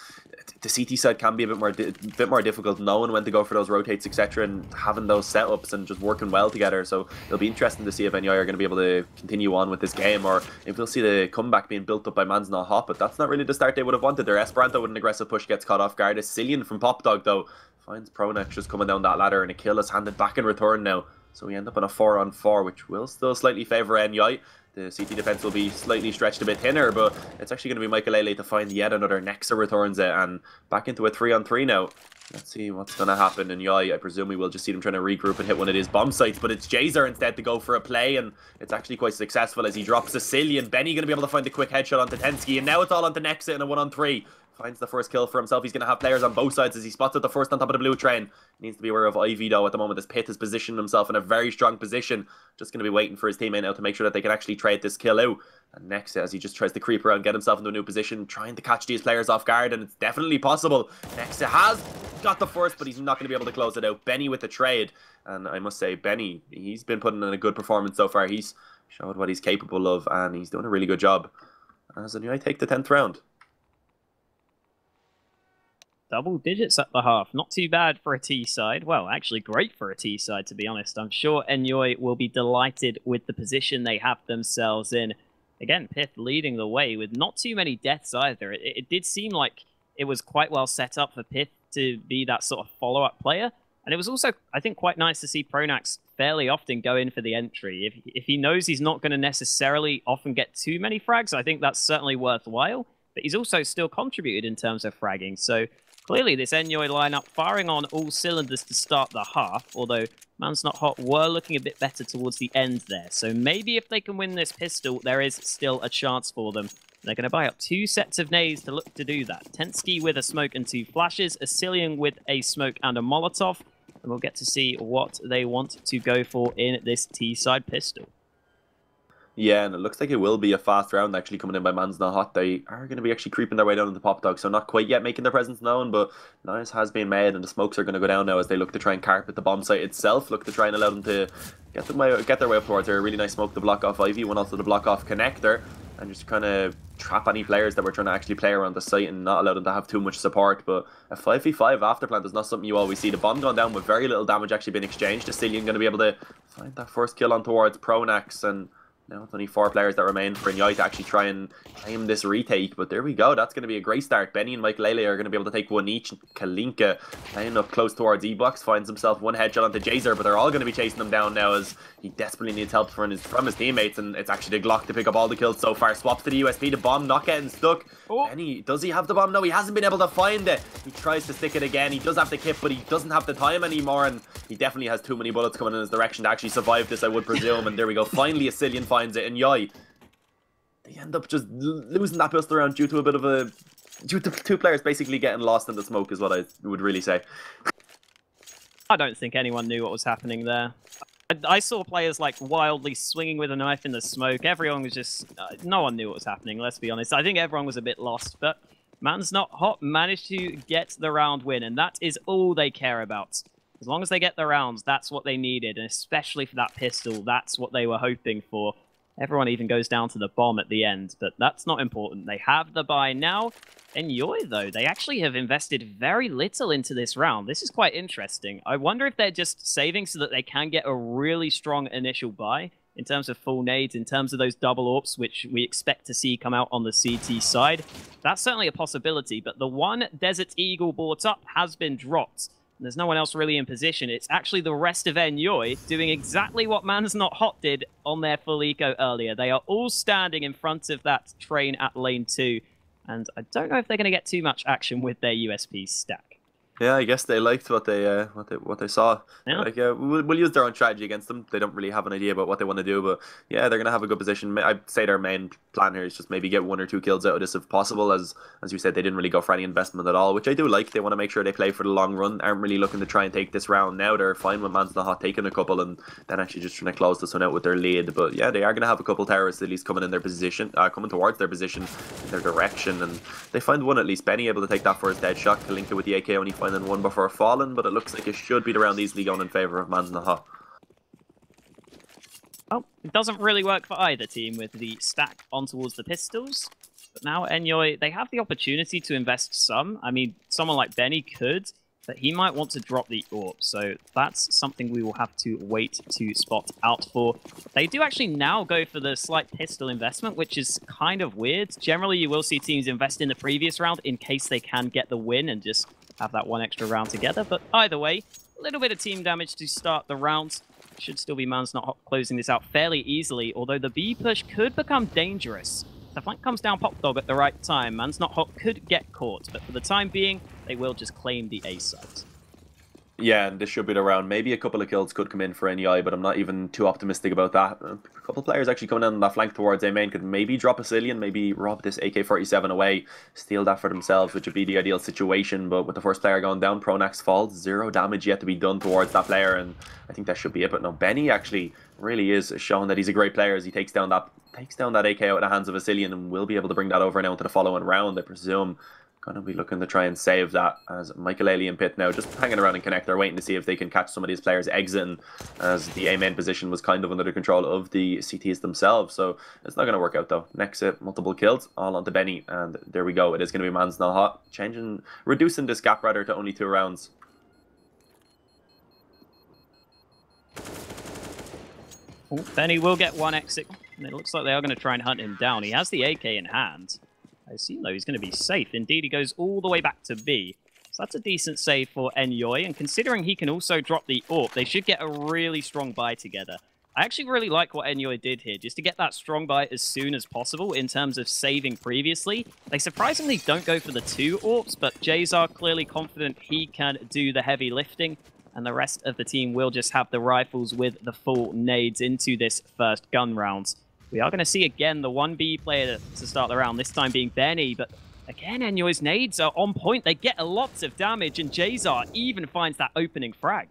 the CT side can be a bit more difficult, knowing when to go for those rotates, etc., and having those setups and just working well together. So it'll be interesting to see if Enyoy are going to be able to continue on with this game, or if we'll see the comeback being built up by Man's Not Hot. But that's not really the start they would have wanted. Their Esperanto with an aggressive push gets caught off guard. Asilian from Pop Dog, though, finds Pronax just coming down that ladder, and a kill is handed back in return now. So we end up on a 4-on-4, which will still slightly favour Enyoy. The CT defense will be slightly stretched a bit thinner, but it's actually going to be Michael Lele to find yet another Nexa returns it, and back into a 3-on-3 now. Let's see what's going to happen. Enyoy, I presume we will just see them trying to regroup and hit one of his bomb sites, but it's Jazer instead to go for a play, and it's actually quite successful as he drops Asilian. Benny going to be able to find a quick headshot onto Tensky, and now it's all onto Nexa in a 1-on-3. Finds the first kill for himself. He's going to have players on both sides as he spots it the first on top of the blue train. He needs to be aware of Ivy, though, at the moment, as Pit has positioned himself in a very strong position. Just going to be waiting for his teammate now to make sure that they can actually trade this kill out. And next, as he just tries to creep around, get himself into a new position, trying to catch these players off guard, and it's definitely possible. Next, has got the first, but he's not going to be able to close it out. Benny with the trade. And I must say, Benny, he's been putting in a good performance so far. He's showed what he's capable of, and he's doing a really good job. As Enyoy take the 10th round. Double digits at the half. Not too bad for a T side. Well, actually great for a T side, to be honest. I'm sure Enyoy will be delighted with the position they have themselves in. Again, Pith leading the way with not too many deaths either. It did seem like it was quite well set up for Pith to be that sort of follow-up player. And it was also, I think, quite nice to see Pronax fairly often go in for the entry. If he knows he's not going to necessarily often get too many frags, I think that's certainly worthwhile. But he's also still contributed in terms of fragging. So clearly this Enyoy lineup firing on all cylinders to start the half, although Man's Not Hot were looking a bit better towards the end there. So maybe if they can win this pistol, there is still a chance for them. They're going to buy up 2 sets of nades to look to do that. Tensky with a smoke and 2 flashes, Asilian with a smoke and a Molotov. And we'll get to see what they want to go for in this T-side pistol. Yeah, and it looks like it will be a fast round actually coming in by Man's Not Hot. They are going to be actually creeping their way down to the Pop Dog, so not quite yet making their presence known, but noise has been made and the smokes are going to go down now as they look to try and carpet the bomb site itself, look to try and allow them to get their way up towards there. A really nice smoke to block off Ivy, one also to block off Connector, and just kind of trap any players that were trying to actually play around the site and not allow them to have too much support. But a 5v5 afterplant is not something you always see. The bomb going down with very little damage actually being exchanged. Asilian going to be able to find that first kill on towards Pronax, and now it's only 4 players that remain for Enyoy to actually try and claim this retake. But there we go. That's going to be a great start. Benny and Mike Lele are going to be able to take one each. Kalinka playing up close towards E-Box finds himself one headshot onto Jazer, but they're all going to be chasing him down now as he desperately needs help from his teammates, and it's actually the Glock to pick up all the kills so far. Swaps to the USP, the bomb not getting stuck. Oh. Benny, does he have the bomb? No, he hasn't been able to find it. He tries to stick it again. He does have the kit, but he doesn't have the time anymore, and he definitely has too many bullets coming in his direction to actually survive this, I would presume. And there we go. Finally, Asilian finds it, and Enyoy, they end up just losing that pistol round due to 2 players basically getting lost in the smoke is what I would really say. I don't think anyone knew what was happening there. I saw players like wildly swinging with a knife in the smoke. Everyone was just... no one knew what was happening, let's be honest. I think everyone was a bit lost, but Man's Not Hot managed to get the round win, and that is all they care about. As long as they get the rounds, that's what they needed, and especially for that pistol, that's what they were hoping for. Everyone even goes down to the bomb at the end, but that's not important. They have the buy now. Enyoy, though, they actually have invested very little into this round. This is quite interesting. I wonder if they're just saving so that they can get a really strong initial buy in terms of full nades, in terms of those double AWPs, which we expect to see come out on the CT side. That's certainly a possibility, but the one Desert Eagle bought up has been dropped. There's no one else really in position. It's actually the rest of Enyoy doing exactly what Man's Not Hot did on their full eco earlier. They are all standing in front of that train at lane 2. And I don't know if they're going to get too much action with their USP stack. Yeah, I guess they liked what they saw. Yeah. Like, we'll use their own strategy against them. They don't really have an idea about what they want to do, but yeah, they're gonna have a good position. I'd say their main plan here is just maybe get 1 or 2 kills out of this if possible. As you said, they didn't really go for any investment at all, which I do like. They want to make sure they play for the long run. Aren't really looking to try and take this round now. They're fine with Man's Not Hot taking a couple and then actually just trying to close this one out with their lead. But yeah, they are gonna have a couple terrorists at least coming in their position, coming towards their position in their direction, and they find one at least. Benny able to take that first dead shot. Kalinka with the AK only finding one before fallen, but it looks like it should be the round easily going in favour of Man's Not Hot. Oh, it doesn't really work for either team with the stack on towards the pistols. But now Enyoy, they have the opportunity to invest some. I mean, someone like Benny could, but he might want to drop the AWP. So that's something we will have to wait to spot out for. They do actually now go for the slight pistol investment, which is kind of weird. Generally, you will see teams invest in the previous round in case they can get the win and just have that one extra round together. But either way, a little bit of team damage to start the round. Should still be Man's Not Hot closing this out fairly easily, although the B push could become dangerous. The flank comes down Pop Dog at the right time. Man's Not Hot could get caught, but for the time being, they will just claim the A site. Yeah, and this should be the round. Maybe a couple of kills could come in for Enyoy, but I'm not even too optimistic about that. A couple of players actually coming in that flank towards A main could maybe drop a Cillian, maybe rob this AK-47 away, steal that for themselves, which would be the ideal situation. But with the first player going down, Pronax falls, 0 damage yet to be done towards that player, and I think that should be it. But no, Benny actually really is showing that he's a great player as he takes down that AK out of the hands of a Cillian, and will be able to bring that over now into the following round, I presume. Gonna be looking to try and save that as Michael Ailey and Pitt now just hanging around in Connector, waiting to see if they can catch some of these players exiting, as the A main position was kind of under the control of the CTs themselves. So it's not going to work out though. Next hit, multiple kills, all onto Benny, and there we go. It is going to be Man's Not Hot, reducing this gap rather to only 2 rounds. Oh, Benny will get one exit, and it looks like they are going to try and hunt him down. He has the AK in hand. I assume, though, he's going to be safe. Indeed, he goes all the way back to B. So that's a decent save for Enyoy, and considering he can also drop the AWP, they should get a really strong buy together. I actually really like what Enyoy did here, just to get that strong buy as soon as possible in terms of saving previously. They surprisingly don't go for the 2 AWPs, but Jazar clearly confident he can do the heavy lifting, and the rest of the team will just have the rifles with the full nades into this first gun round. We are going to see again the 1B player to start the round, this time being Benny, but again, Enyoy's nades are on point. They get lots of damage, and Jazar even finds that opening frag.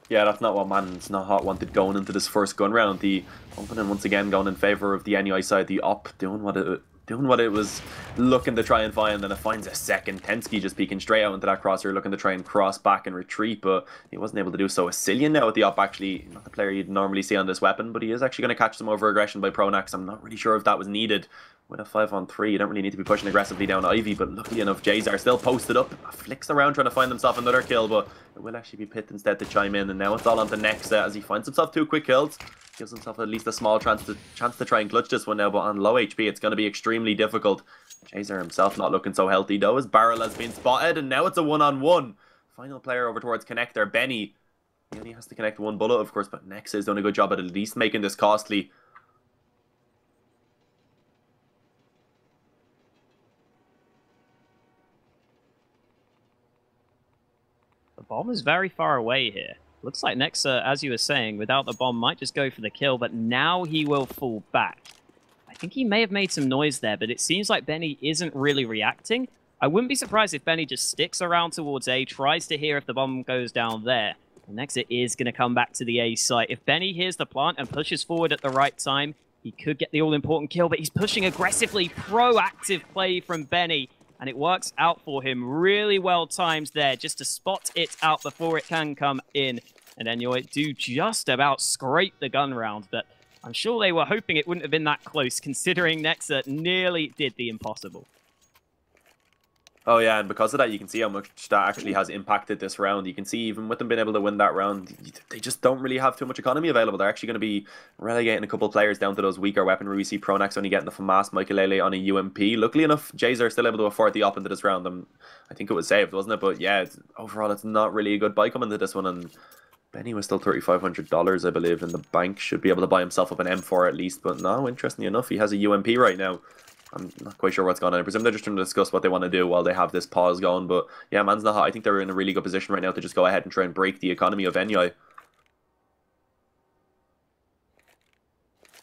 Yeah, that's not what Man's Not Hot wanted going into this first gun round. The opening once again going in favor of the Enyoy side, the op doing what it was looking to try and find, and it finds a second. Tensky just peeking straight out into that crosshair, looking to try and cross back and retreat, but he wasn't able to do so. Cillian now with the op, actually not the player you'd normally see on this weapon, but he is actually going to catch some over aggression by Pronax. I'm not really sure if that was needed. With a 5-on-3, you don't really need to be pushing aggressively down Ivy, but luckily enough, Jazar still posted up, flicks around trying to find himself another kill, but it will actually be Pit instead to chime in, and now it's all on to Nexa as he finds himself 2 quick kills. Gives himself at least a small chance to try and clutch this one now, but on low HP, it's going to be extremely difficult. Jazar himself not looking so healthy though. His barrel has been spotted, and now it's a 1-on-1. Final player over towards connector, Benny. He only has to connect 1 bullet, of course, but Nexa has done a good job at least making this costly. The bomb is very far away here. Looks like Nexa, as you were saying, without the bomb, might just go for the kill, but now he will fall back. I think he may have made some noise there, but it seems like Benny isn't really reacting. I wouldn't be surprised if Benny just sticks around towards A, tries to hear if the bomb goes down there. And Nexa is going to come back to the A site. If Benny hears the plant and pushes forward at the right time, he could get the all-important kill, but he's pushing aggressively. Proactive play from Benny. And it works out for him really well timed there, just to spot it out before it can come in. And Enyoy do just about scrape the gun round, but I'm sure they were hoping it wouldn't have been that close, considering Nexa nearly did the impossible. Oh yeah, and because of that, you can see how much that actually has impacted this round. You can see even with them being able to win that round, they just don't really have too much economy available. They're actually going to be relegating a couple of players down to those weaker weaponry. We see Pronax only getting the FAMAS Michaelele on a UMP. Luckily enough, Jays are still able to afford the op into this round. I think it was saved, wasn't it? But yeah, overall, it's not really a good buy coming into this one. And Benny was still $3,500, I believe, in the bank. Should be able to buy himself up an M4 at least. But no, interestingly enough, he has a UMP right now. I'm not quite sure what's going on. I presume they're just trying to discuss what they want to do while they have this pause going. But yeah, Man's Not Hot. I think they're in a really good position right now to just go ahead and try and break the economy of Enyoy.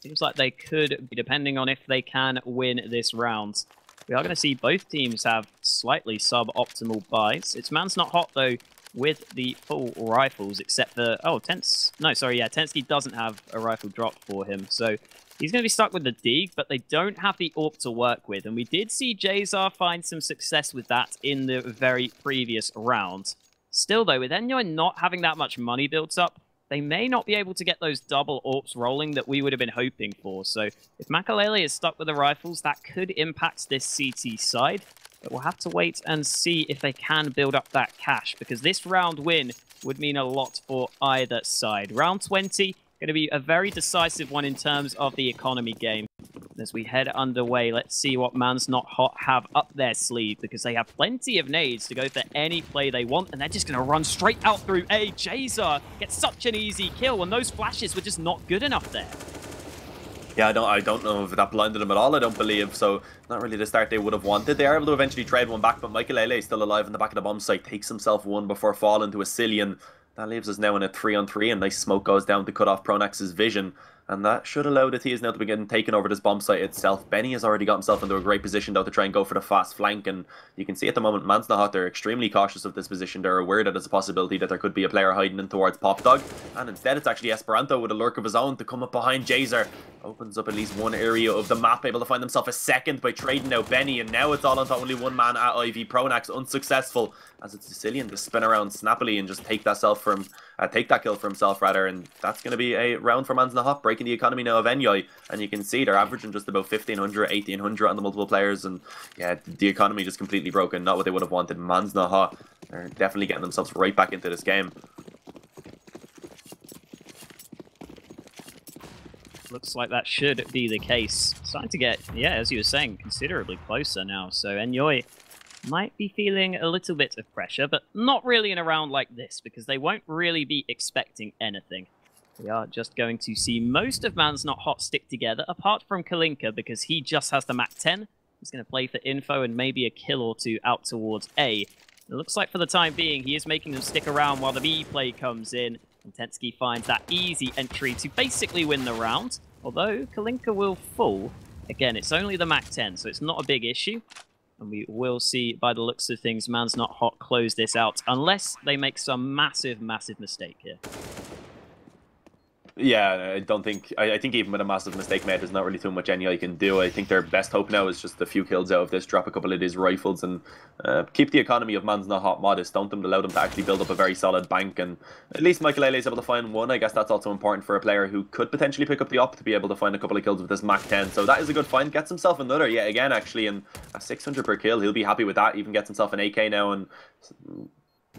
Seems like they could, depending on if they can win this round. We are going to see both teams have slightly suboptimal buys. It's Man's Not Hot, though, with the full rifles, except for... Oh, Tensky doesn't have a rifle dropped for him, so... He's going to be stuck with the Dig, but they don't have the AWP to work with. And we did see Jazar find some success with that in the very previous round. Still, though, with Enyoy not having that much money built up, they may not be able to get those double AWPs rolling that we would have been hoping for. So if Makalele is stuck with the rifles, that could impact this CT side. But we'll have to wait and see if they can build up that cash, because this round win would mean a lot for either side. Round 20... going to be a very decisive one in terms of the economy game. As we head underway, let's see what Man's Not Hot have up their sleeve, because they have plenty of nades to go for any play they want, and they're just going to run straight out through A. Jazar gets such an easy kill, and those flashes were just not good enough there. Yeah, I don't know if that blinded them at all, I don't believe, so not really the start they would have wanted. They are able to eventually trade one back, but Michaelele is still alive in the back of the bomb site, takes himself one before falling to a Cillian. That leaves us now in a 3-on-3, and nice smoke goes down to cut off Pronax's vision. And that should allow the T's now to begin taking over this bomb site itself. Benny has already got himself into a great position, though, to try and go for the fast flank. And you can see at the moment, Man's Not Hot, they're extremely cautious of this position. They're aware that there's a possibility that there could be a player hiding in towards Pop Dog. And instead, it's actually Esperanto with a lurk of his own to come up behind Jazar. Opens up at least one area of the map, able to find himself a second by trading out Benny. And now it's all on to only one man at Ivy. Pronax unsuccessful, as it's Sicilian to spin around snappily and just take that kill for himself, rather. And that's going to be a round for Man's Not Hot, breaking the economy now of Enyoy. And you can see they're averaging just about 1,500, 1,800 on the multiple players. And yeah, the economy just completely broken. Not what they would have wanted. Man's Not Hot, they're definitely getting themselves right back into this game. Looks like that should be the case. Starting to get, yeah, as you were saying, considerably closer now. So Enyoy might be feeling a little bit of pressure, but not really in a round like this, because they won't really be expecting anything. We are just going to see most of Man's Not Hot stick together, apart from Kalinka, because he just has the Mac 10. He's going to play for info and maybe a kill or two out towards A. It looks like for the time being, he is making them stick around while the B play comes in. And Tensky finds that easy entry to basically win the round. Although Kalinka will fall. Again, it's only the Mac 10, so it's not a big issue. And we will see, by the looks of things, Man's Not Hot close this out. Unless they make some massive, massive mistake here. Yeah, I don't think... I think even with a massive mistake made, there's not really too much Enyoy can do. I think their best hope now is just a few kills out of this, drop a couple of these rifles, and keep the economy of Man's Not Hot modest. Don't allow them to actually build up a very solid bank, and at least Michael is able to find one. I guess that's also important for a player who could potentially pick up the op to be able to find a couple of kills with this Mac 10. So that is a good find. Gets himself another yet again, actually, and a 600 per kill. He'll be happy with that. Even gets himself an AK now, and...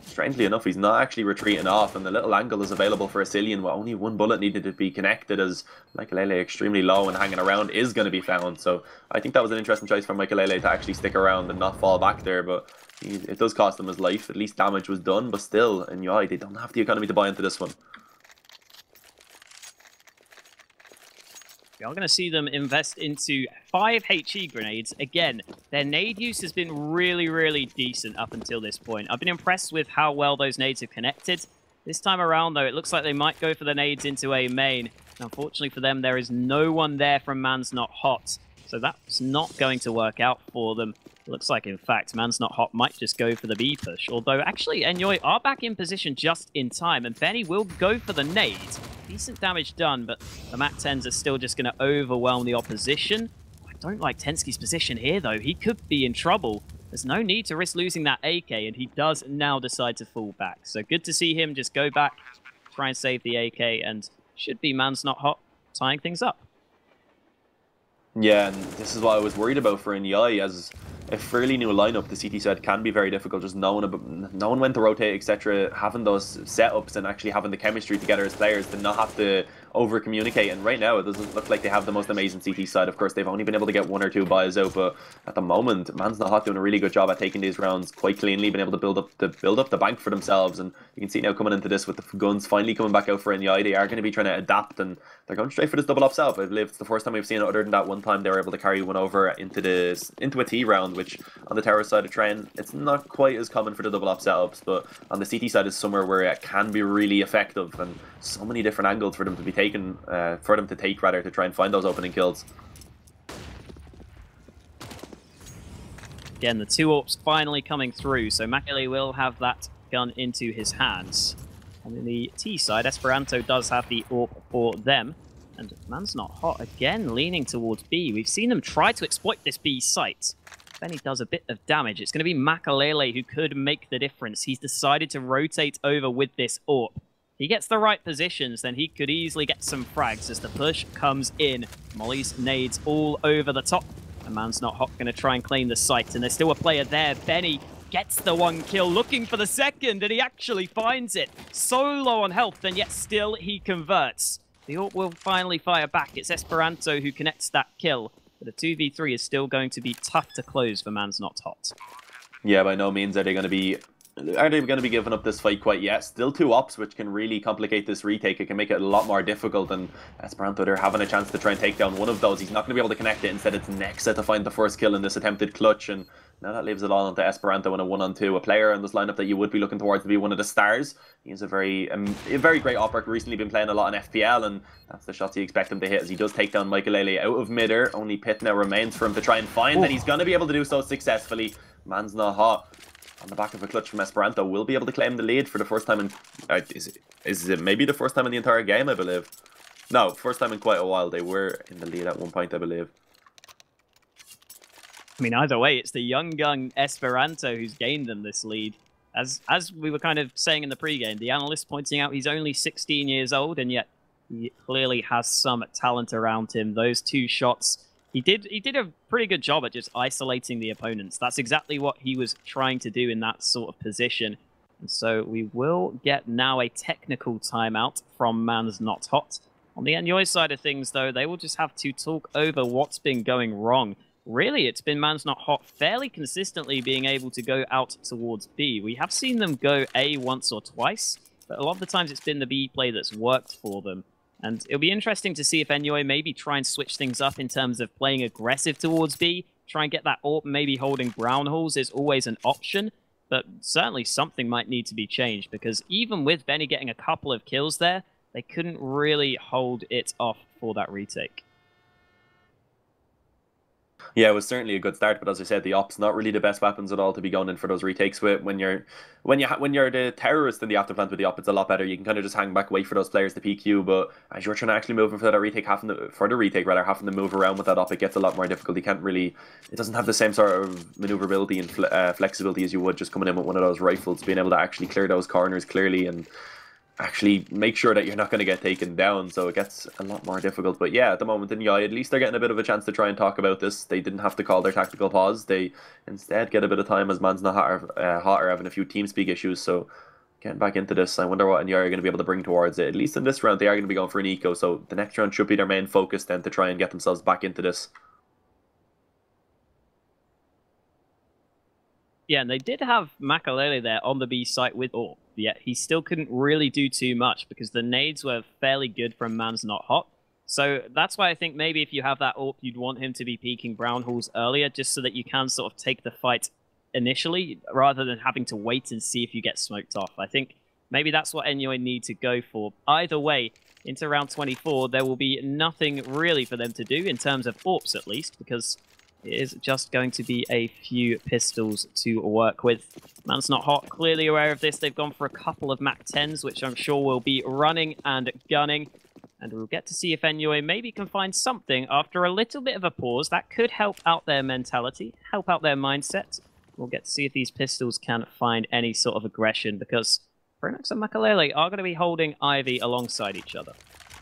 strangely enough, he's not actually retreating off, and the little angle is available for Asilian. Well, only one bullet needed to be connected, as Michael extremely low and hanging around is going to be found. So I think that was an interesting choice for Michael to actually stick around and not fall back there, but it does cost him his life. At least damage was done, but still, Enyoy, they don't have the economy to buy into this one. We are going to see them invest into 5 HE grenades. Again, their nade use has been really, really decent up until this point. I've been impressed with how well those nades have connected. This time around, though, it looks like they might go for the nades into A main. Unfortunately for them, there is no one there from Man's Not Hot. So that's not going to work out for them. It looks like, in fact, Man's Not Hot might just go for the B push. Although, actually, Enyoy are back in position just in time, and Benny will go for the nade. Decent damage done, but the Mac 10s are still just going to overwhelm the opposition. I don't like Tensky's position here, though. He could be in trouble. There's no need to risk losing that AK, and he does now decide to fall back. So good to see him just go back, try and save the AK, and should be Man's Not Hot tying things up. Yeah, and this is what I was worried about for Enyoy, as a fairly new lineup. The CT side can be very difficult, just knowing when to rotate, etc. Having those setups and actually having the chemistry together as players to not have to over communicate. And right now, it doesn't look like they have the most amazing CT side. Of course, they've only been able to get 1 or 2 buys out, but at the moment, Man's Not Hot doing a really good job at taking these rounds quite cleanly, been able to build up the bank for themselves. And you can see now coming into this with the guns finally coming back out for Enyoy, they are going to be trying to adapt, and they're going straight for this double up setup. I believe it's the first time we've seen it, other than that one time they were able to carry one over into a T round, which on the tower side of Train, it's not quite as common for the double up setups, but on the CT side is somewhere where it can be really effective, and so many different angles for them to be taken, to try and find those opening kills. Again, the 2 AWPs finally coming through, so Makele will have that gun into his hands. And in the T side, Esperanto does have the AWP for them. And Man's Not Hot again leaning towards B. We've seen them try to exploit this B site. Benny does a bit of damage. It's going to be Makalele who could make the difference. He's decided to rotate over with this AWP. He gets the right positions, then he could easily get some frags as the push comes in. Molly's nades all over the top. And Man's Not Hot going to try and claim the site, and there's still a player there. Benny gets the 1 kill, looking for the second, and he actually finds it. So low on health, and yet still he converts. The AWP will finally fire back. It's Esperanto who connects that kill. But a 2v3 is still going to be tough to close for Man's Not Hot. Yeah, by no means are they going to be giving up this fight quite yet. Still 2 ops, which can really complicate this retake. It can make it a lot more difficult, and Esperanto, they're having a chance to try and take down one of those. He's not going to be able to connect it. Instead, it's Nexa to find the first kill in this attempted clutch, and now that leaves it all onto Esperanto in a 1-on-2. A player in this lineup that you would be looking towards to be one of the stars. He's a very great opper, recently been playing a lot in FPL, and that's the shots you expect him to hit, as he does take down Michael out of midair. Only Pit now remains for him to try and find, and he's going to be able to do so successfully. Man's Not Hot, on the back of a clutch from Esperanto, will be able to claim the lead for the first time in... is it maybe the first time in the entire game, I believe? No, first time in quite a while. They were in the lead at one point, I believe. I mean, either way, it's the young gun Esperanto who's gained them this lead. As we were kind of saying in the pregame, the analyst pointing out he's only 16 years old, and yet he clearly has some talent around him. Those 2 shots, he did a pretty good job at just isolating the opponents. That's exactly what he was trying to do in that sort of position. And so we will get now a technical timeout from Man's Not Hot. On the Enyoy side of things, though, they will just have to talk over what's been going wrong. really, it's been Man's Not Hot fairly consistently being able to go out towards B. We have seen them go A once or twice, but a lot of the times it's been the B play that's worked for them. And it'll be interesting to see if Enyoy maybe try and switch things up in terms of playing aggressive towards B, try and get that AWP, maybe holding brown holes is always an option, but certainly something might need to be changed, because even with Benny getting a couple of kills there, they couldn't really hold it off for that retake. Yeah, it was certainly a good start, but as I said, the op's not really the best weapons at all to be going in for those retakes with. When you're the terrorist in the afterplant with the op, it's a lot better. You can kind of just hang back, wait for those players to peek you. But as you're trying to actually move in for that retake, having to move around with that op, it gets a lot more difficult. You can't really, it doesn't have the same sort of maneuverability and flexibility as you would just coming in with one of those rifles, being able to actually clear those corners clearly and actually make sure that you're not going to get taken down, so it gets a lot more difficult. But yeah, at the moment in Enyoy, at least they're getting a bit of a chance to try and talk about this. They didn't have to call their tactical pause. They instead get a bit of time as Man's Not Hot are having a few TeamSpeak issues, so getting back into this, I wonder what Enyoy are going to be able to bring towards it. At least in this round, they are going to be going for an eco, so the next round should be their main focus then to try and get themselves back into this. Yeah, and they did have Makalele there on the B site with AWP, yet he still couldn't really do too much because the nades were fairly good from Man's Not Hot. So that's why I think maybe if you have that AWP, you'd want him to be peeking brown halls earlier, just so that you can sort of take the fight initially, rather than having to wait and see if you get smoked off. I think maybe that's what Enyoy need to go for. Either way, into round 24, there will be nothing really for them to do in terms of AWPs at least, because it is just going to be a few pistols to work with. Man's Not Hot, clearly aware of this. They've gone for a couple of MAC-10s, which I'm sure will be running and gunning. And we'll get to see if Enyoy maybe can find something after a little bit of a pause that could help out their mentality, help out their mindset. We'll get to see if these pistols can find any sort of aggression, because Pronax and Makalele are going to be holding Ivy alongside each other.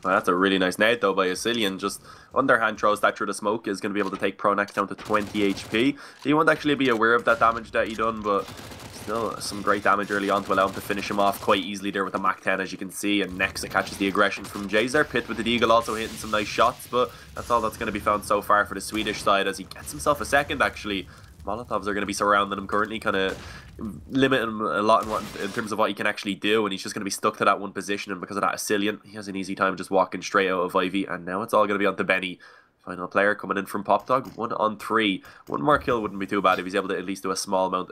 Well, that's a really nice nade though by Asilian. Just underhand throws that through the smoke is going to be able to take Pronax down to 20 HP. He won't actually be aware of that damage that he done, but still some great damage early on to allow him to finish him off quite easily there with a MAC-10, as you can see. And next it catches the aggression from Jazer. Pit with the Deagle also hitting some nice shots, but that's all that's going to be found so far for the Swedish side, as he gets himself a second actually. Molotovs are going to be surrounding him currently, kind of limiting him a lot in terms of what he can actually do, and he's just going to be stuck to that one position, and because of that Asilian, he has an easy time just walking straight out of Ivy, and now it's all going to be on to Benny. Final player coming in from Popdog, 1 on 3. One more kill wouldn't be too bad if he's able to at least do a small amount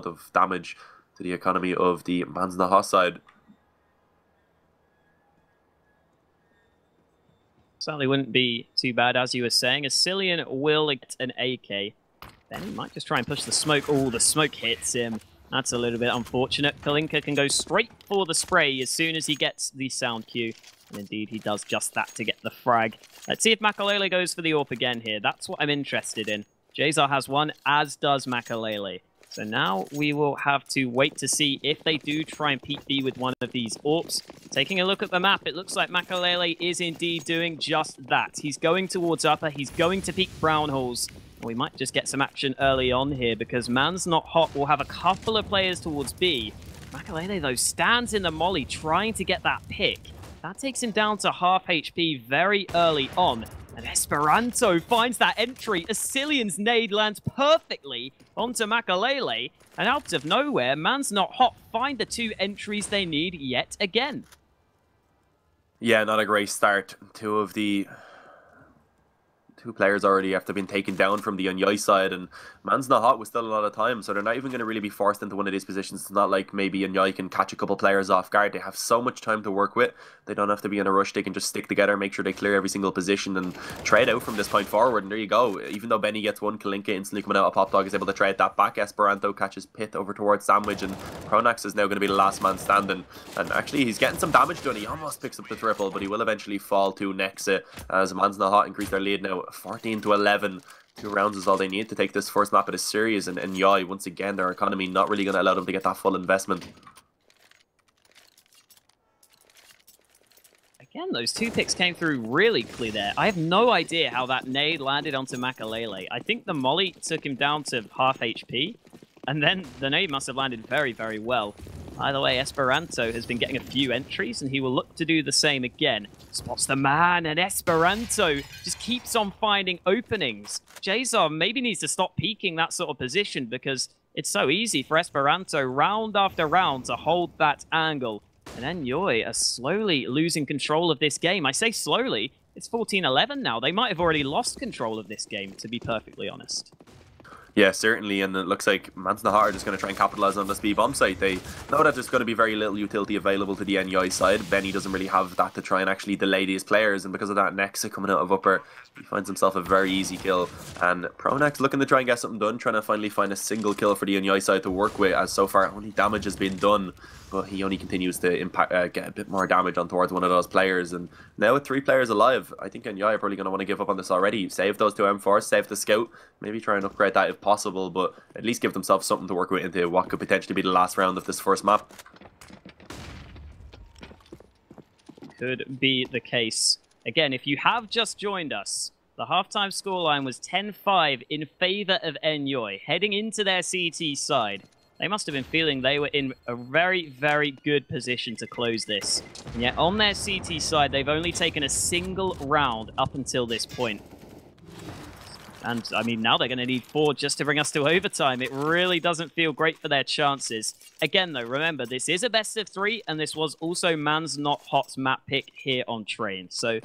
of damage to the economy of the Man's Not Hot side. Certainly wouldn't be too bad, as you were saying. Asilian will get an AK. Then he might just try and push the smoke. Oh, the smoke hits him. That's a little bit unfortunate. Kalinka can go straight for the spray as soon as he gets the sound cue. And indeed, he does just that to get the frag. Let's see if Makalele goes for the AWP again here. That's what I'm interested in. Jazar has one, as does Makalele. So now we will have to wait to see if they do try and peek B with one of these AWPs. Taking a look at the map, it looks like Makalele is indeed doing just that. He's going towards upper. He's going to peek brown halls. We might just get some action early on here, because Man's Not Hot will have a couple of players towards B. Makalele, though, stands in the molly trying to get that pick. That takes him down to half HP very early on. And Esperanto finds that entry. Asilian's nade lands perfectly onto Makalele. And out of nowhere, Man's Not Hot find the 2 entries they need yet again. Yeah, not a great start. Two players already have to been taken down from the Enyoy side, and Man's Not Hot with still a lot of time, so they're not even going to really be forced into one of these positions. It's not like maybe Enyoy can catch a couple players off guard. They have so much time to work with. They don't have to be in a rush. They can just stick together, make sure they clear every single position, and trade out from this point forward. And there you go. Even though Benny gets one, Kalinka instantly coming out of Popdog is able to trade that back. Esperanto catches Pit over towards Sandwich, and Pronax is now going to be the last man standing. And actually, he's getting some damage done. He almost picks up the triple, but he will eventually fall to Nexa, as Man's Not Hot increase their lead now 14 to 11. 2 rounds is all they need to take this first map of this series, and Enyoy, once again, their economy not really going to allow them to get that full investment. Again, those 2 picks came through really clear there. I have no idea how that nade landed onto Makalele. I think the molly took him down to half HP, and then the nade must have landed very, very well. By the way, Esperanto has been getting a few entries, and he will look to do the same again. Spots the man, and Esperanto just keeps on finding openings. Jazar maybe needs to stop peeking that sort of position, because it's so easy for Esperanto round after round to hold that angle. And Enyoy are slowly losing control of this game. I say slowly, it's 14-11 now. They might have already lost control of this game, to be perfectly honest. Yeah, certainly, and it looks like Mans na Hot are just going to try and capitalize on this B bomb site. They know that there's going to be very little utility available to the Enyoy side. Benny doesn't really have that to try and actually delay these players, and because of that, Nexa coming out of upper, he finds himself a very easy kill. And Pronax looking to try and get something done, trying to finally find a single kill for the Enyoy side to work with, as so far only damage has been done. But he only continues to get a bit more damage on towards one of those players. And now with 3 players alive, I think Enyoy are probably going to want to give up on this already. Save those 2 M4s, save the scout, maybe try and upgrade that if possible, but at least give themselves something to work with into what could potentially be the last round of this first map. Could be the case. Again, if you have just joined us, the halftime scoreline was 10-5 in favor of Enyoy, heading into their CT side. They must have been feeling they were in a very, very good position to close this. And yet on their CT side, they've only taken a single round up until this point. And, I mean, now they're going to need 4 just to bring us to overtime. It really doesn't feel great for their chances. Again, though, remember, this is a best of 3, and this was also Mans Not Hot's map pick here on Train. So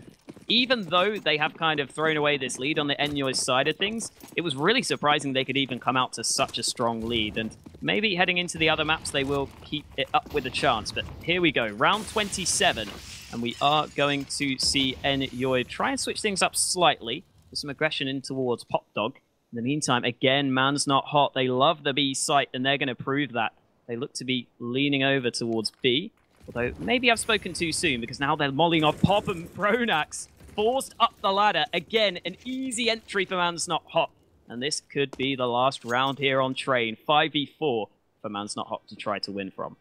even though they have kind of thrown away this lead on the Enyoy side of things, it was really surprising they could even come out to such a strong lead. And maybe heading into the other maps, they will keep it up with a chance. But here we go, round 27, and we are going to see Enyoy try and switch things up slightly. Some aggression in towards Pop Dog. In the meantime, again, Man's Not Hot. They love the B site, and they're going to prove that. They look to be leaning over towards B. Although, maybe I've spoken too soon, because now they're mollying off Pop and Pronax. Forced up the ladder. Again, an easy entry for Man's Not Hot. And this could be the last round here on Train. 5v4 for Man's Not Hot to try to win from.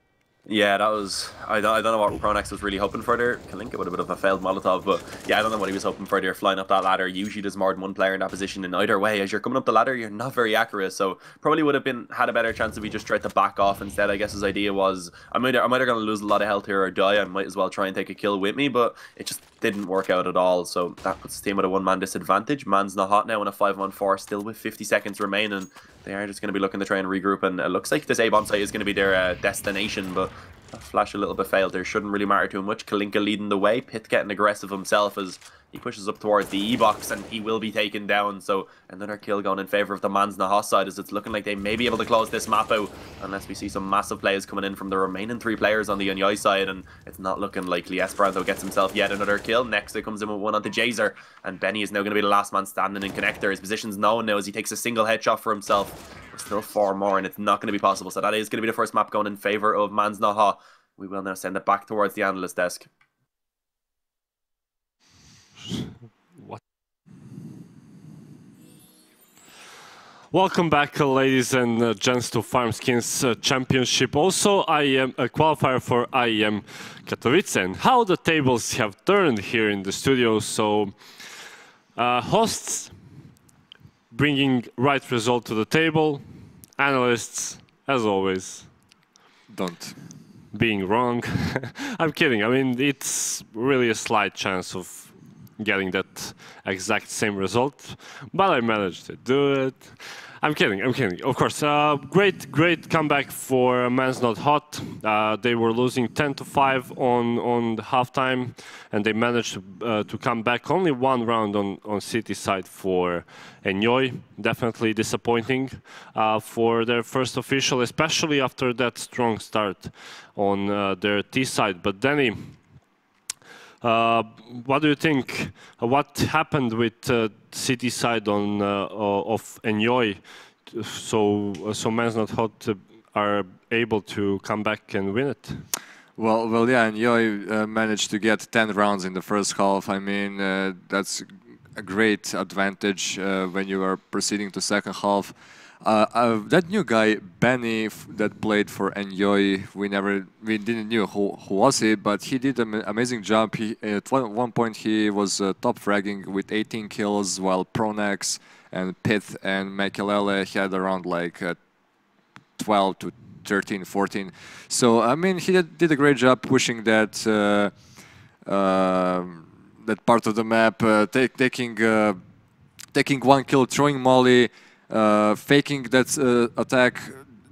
Yeah, that was... I don't know what Pronax was really hoping for there. Kalinka would have been a failed Molotov, but yeah, I don't know what he was hoping for there, flying up that ladder. Usually there's more than one player in that position, and either way, as you're coming up the ladder, you're not very accurate, so probably would have had a better chance if he just tried to back off instead. I guess his idea was, I'm either going to lose a lot of health here or die, I might as well try and take a kill with me, but it just didn't work out at all, so that puts the team at a 1-man disadvantage. Man's Not Hot now in a 5-on-4, still with 50 seconds remaining. They are just going to be looking to try and regroup, and it looks like this A-bomb site is going to be their destination, but that flash a little bit failed there. Shouldn't really matter too much. Kalinka leading the way. Pit getting aggressive himself as he pushes up towards the E-box, and he will be taken down. So another kill going in favour of the Mans na Hot side, as it's looking like they may be able to close this map out unless we see some massive plays coming in from the remaining 3 players on the Enyoy side, and it's not looking likely. Esperanto gets himself yet another kill. Next it comes in with one onto Jazer, and Benny is now going to be the last man standing in connector. His position's known now as he takes a single headshot for himself. There's still 4 more, and it's not going to be possible. So that is going to be the first map going in favour of Mans na Hot. We will now send it back towards the analyst desk. What? Welcome back, ladies and gents, to Farmskins Championship. Also, I am a qualifier for IEM Katowice, and how the tables have turned here in the studio. So, hosts bringing right result to the table, analysts, as always, don't. Being wrong. I'm kidding. I mean, it's really a slight chance of getting that exact same result, but I managed to do it. I'm kidding. Of course, great comeback for Mans Not Hot. They were losing 10-5 on the halftime, and they managed to come back. Only 1 round on City side for Enyoy. Definitely disappointing for their first official, especially after that strong start on their T side. But Danny, what do you think? What happened with City side on of Enyoy? So Mans Not Hot are able to come back and win it. Well, yeah, Enyoy managed to get 10 rounds in the first half. I mean, that's a great advantage when you are proceeding to second half. That new guy Benny that played for Enyoy, we didn't know who was he, but he did an amazing job. At one point he was top fragging with 18 kills, while Pronax and Pith and Makelele had around like 12 to 13, 14. So I mean, he did a great job pushing that that part of the map, taking one kill, throwing molly, faking that attack.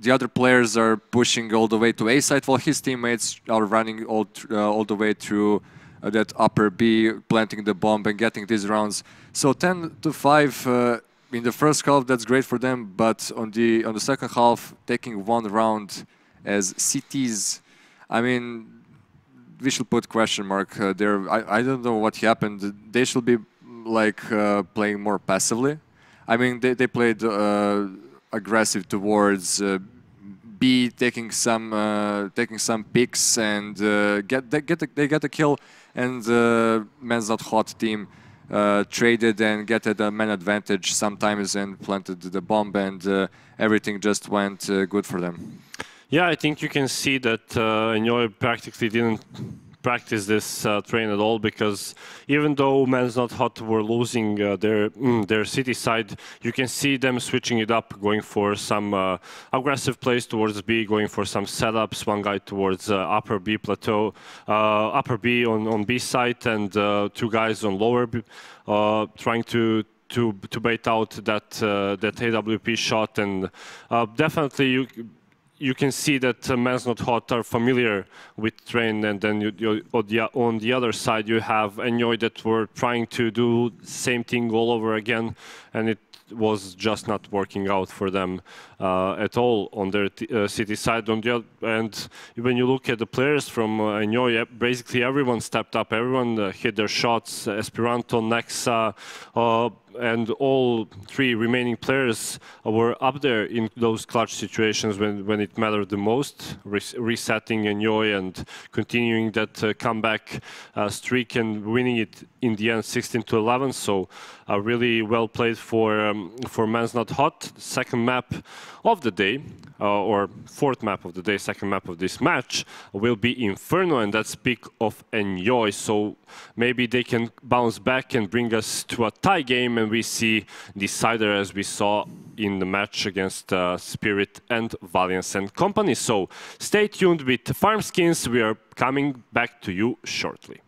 The other players are pushing all the way to A side, while his teammates are running all the way through that upper B, planting the bomb and getting these rounds. So 10-5 in the first half, that's great for them. But on the second half, taking one round as CTs, I mean, we should put question mark there. I don't know what happened. They should be like playing more passively. I mean, they played aggressive towards B, taking some picks and they get a kill, and Men's Not Hot team traded and get a man advantage sometimes and planted the bomb, and everything just went good for them. Yeah, I think you can see that Enyoy practically didn't practice this train at all, because even though Men's Not Hot were losing their city side, you can see them switching it up, going for some aggressive plays towards B, going for some setups, one guy towards upper B plateau, upper B on B side, and two guys on lower B, trying to bait out that AWP shot. And definitely you can see that Men's Not Hot are familiar with train, and then on the other side you have Enyoy that were trying to do the same thing all over again, and it was just not working out for them at all on their city side. On the other, and when you look at the players from Enyoy, basically everyone stepped up, everyone hit their shots. Esperanto, Nexa, and all three remaining players were up there in those clutch situations when it mattered the most, resetting Enyoy and continuing that comeback streak and winning it in the end 16-11. So really well played for Men's Not Hot. Second map of the day, or fourth map of the day, second map of this match will be Inferno, and that's pick of Enyoy. So maybe they can bounce back and bring us to a tie game, and we see decider as we saw in the match against Spirit and Valiance and company. So stay tuned with Farmskins. We are coming back to you shortly.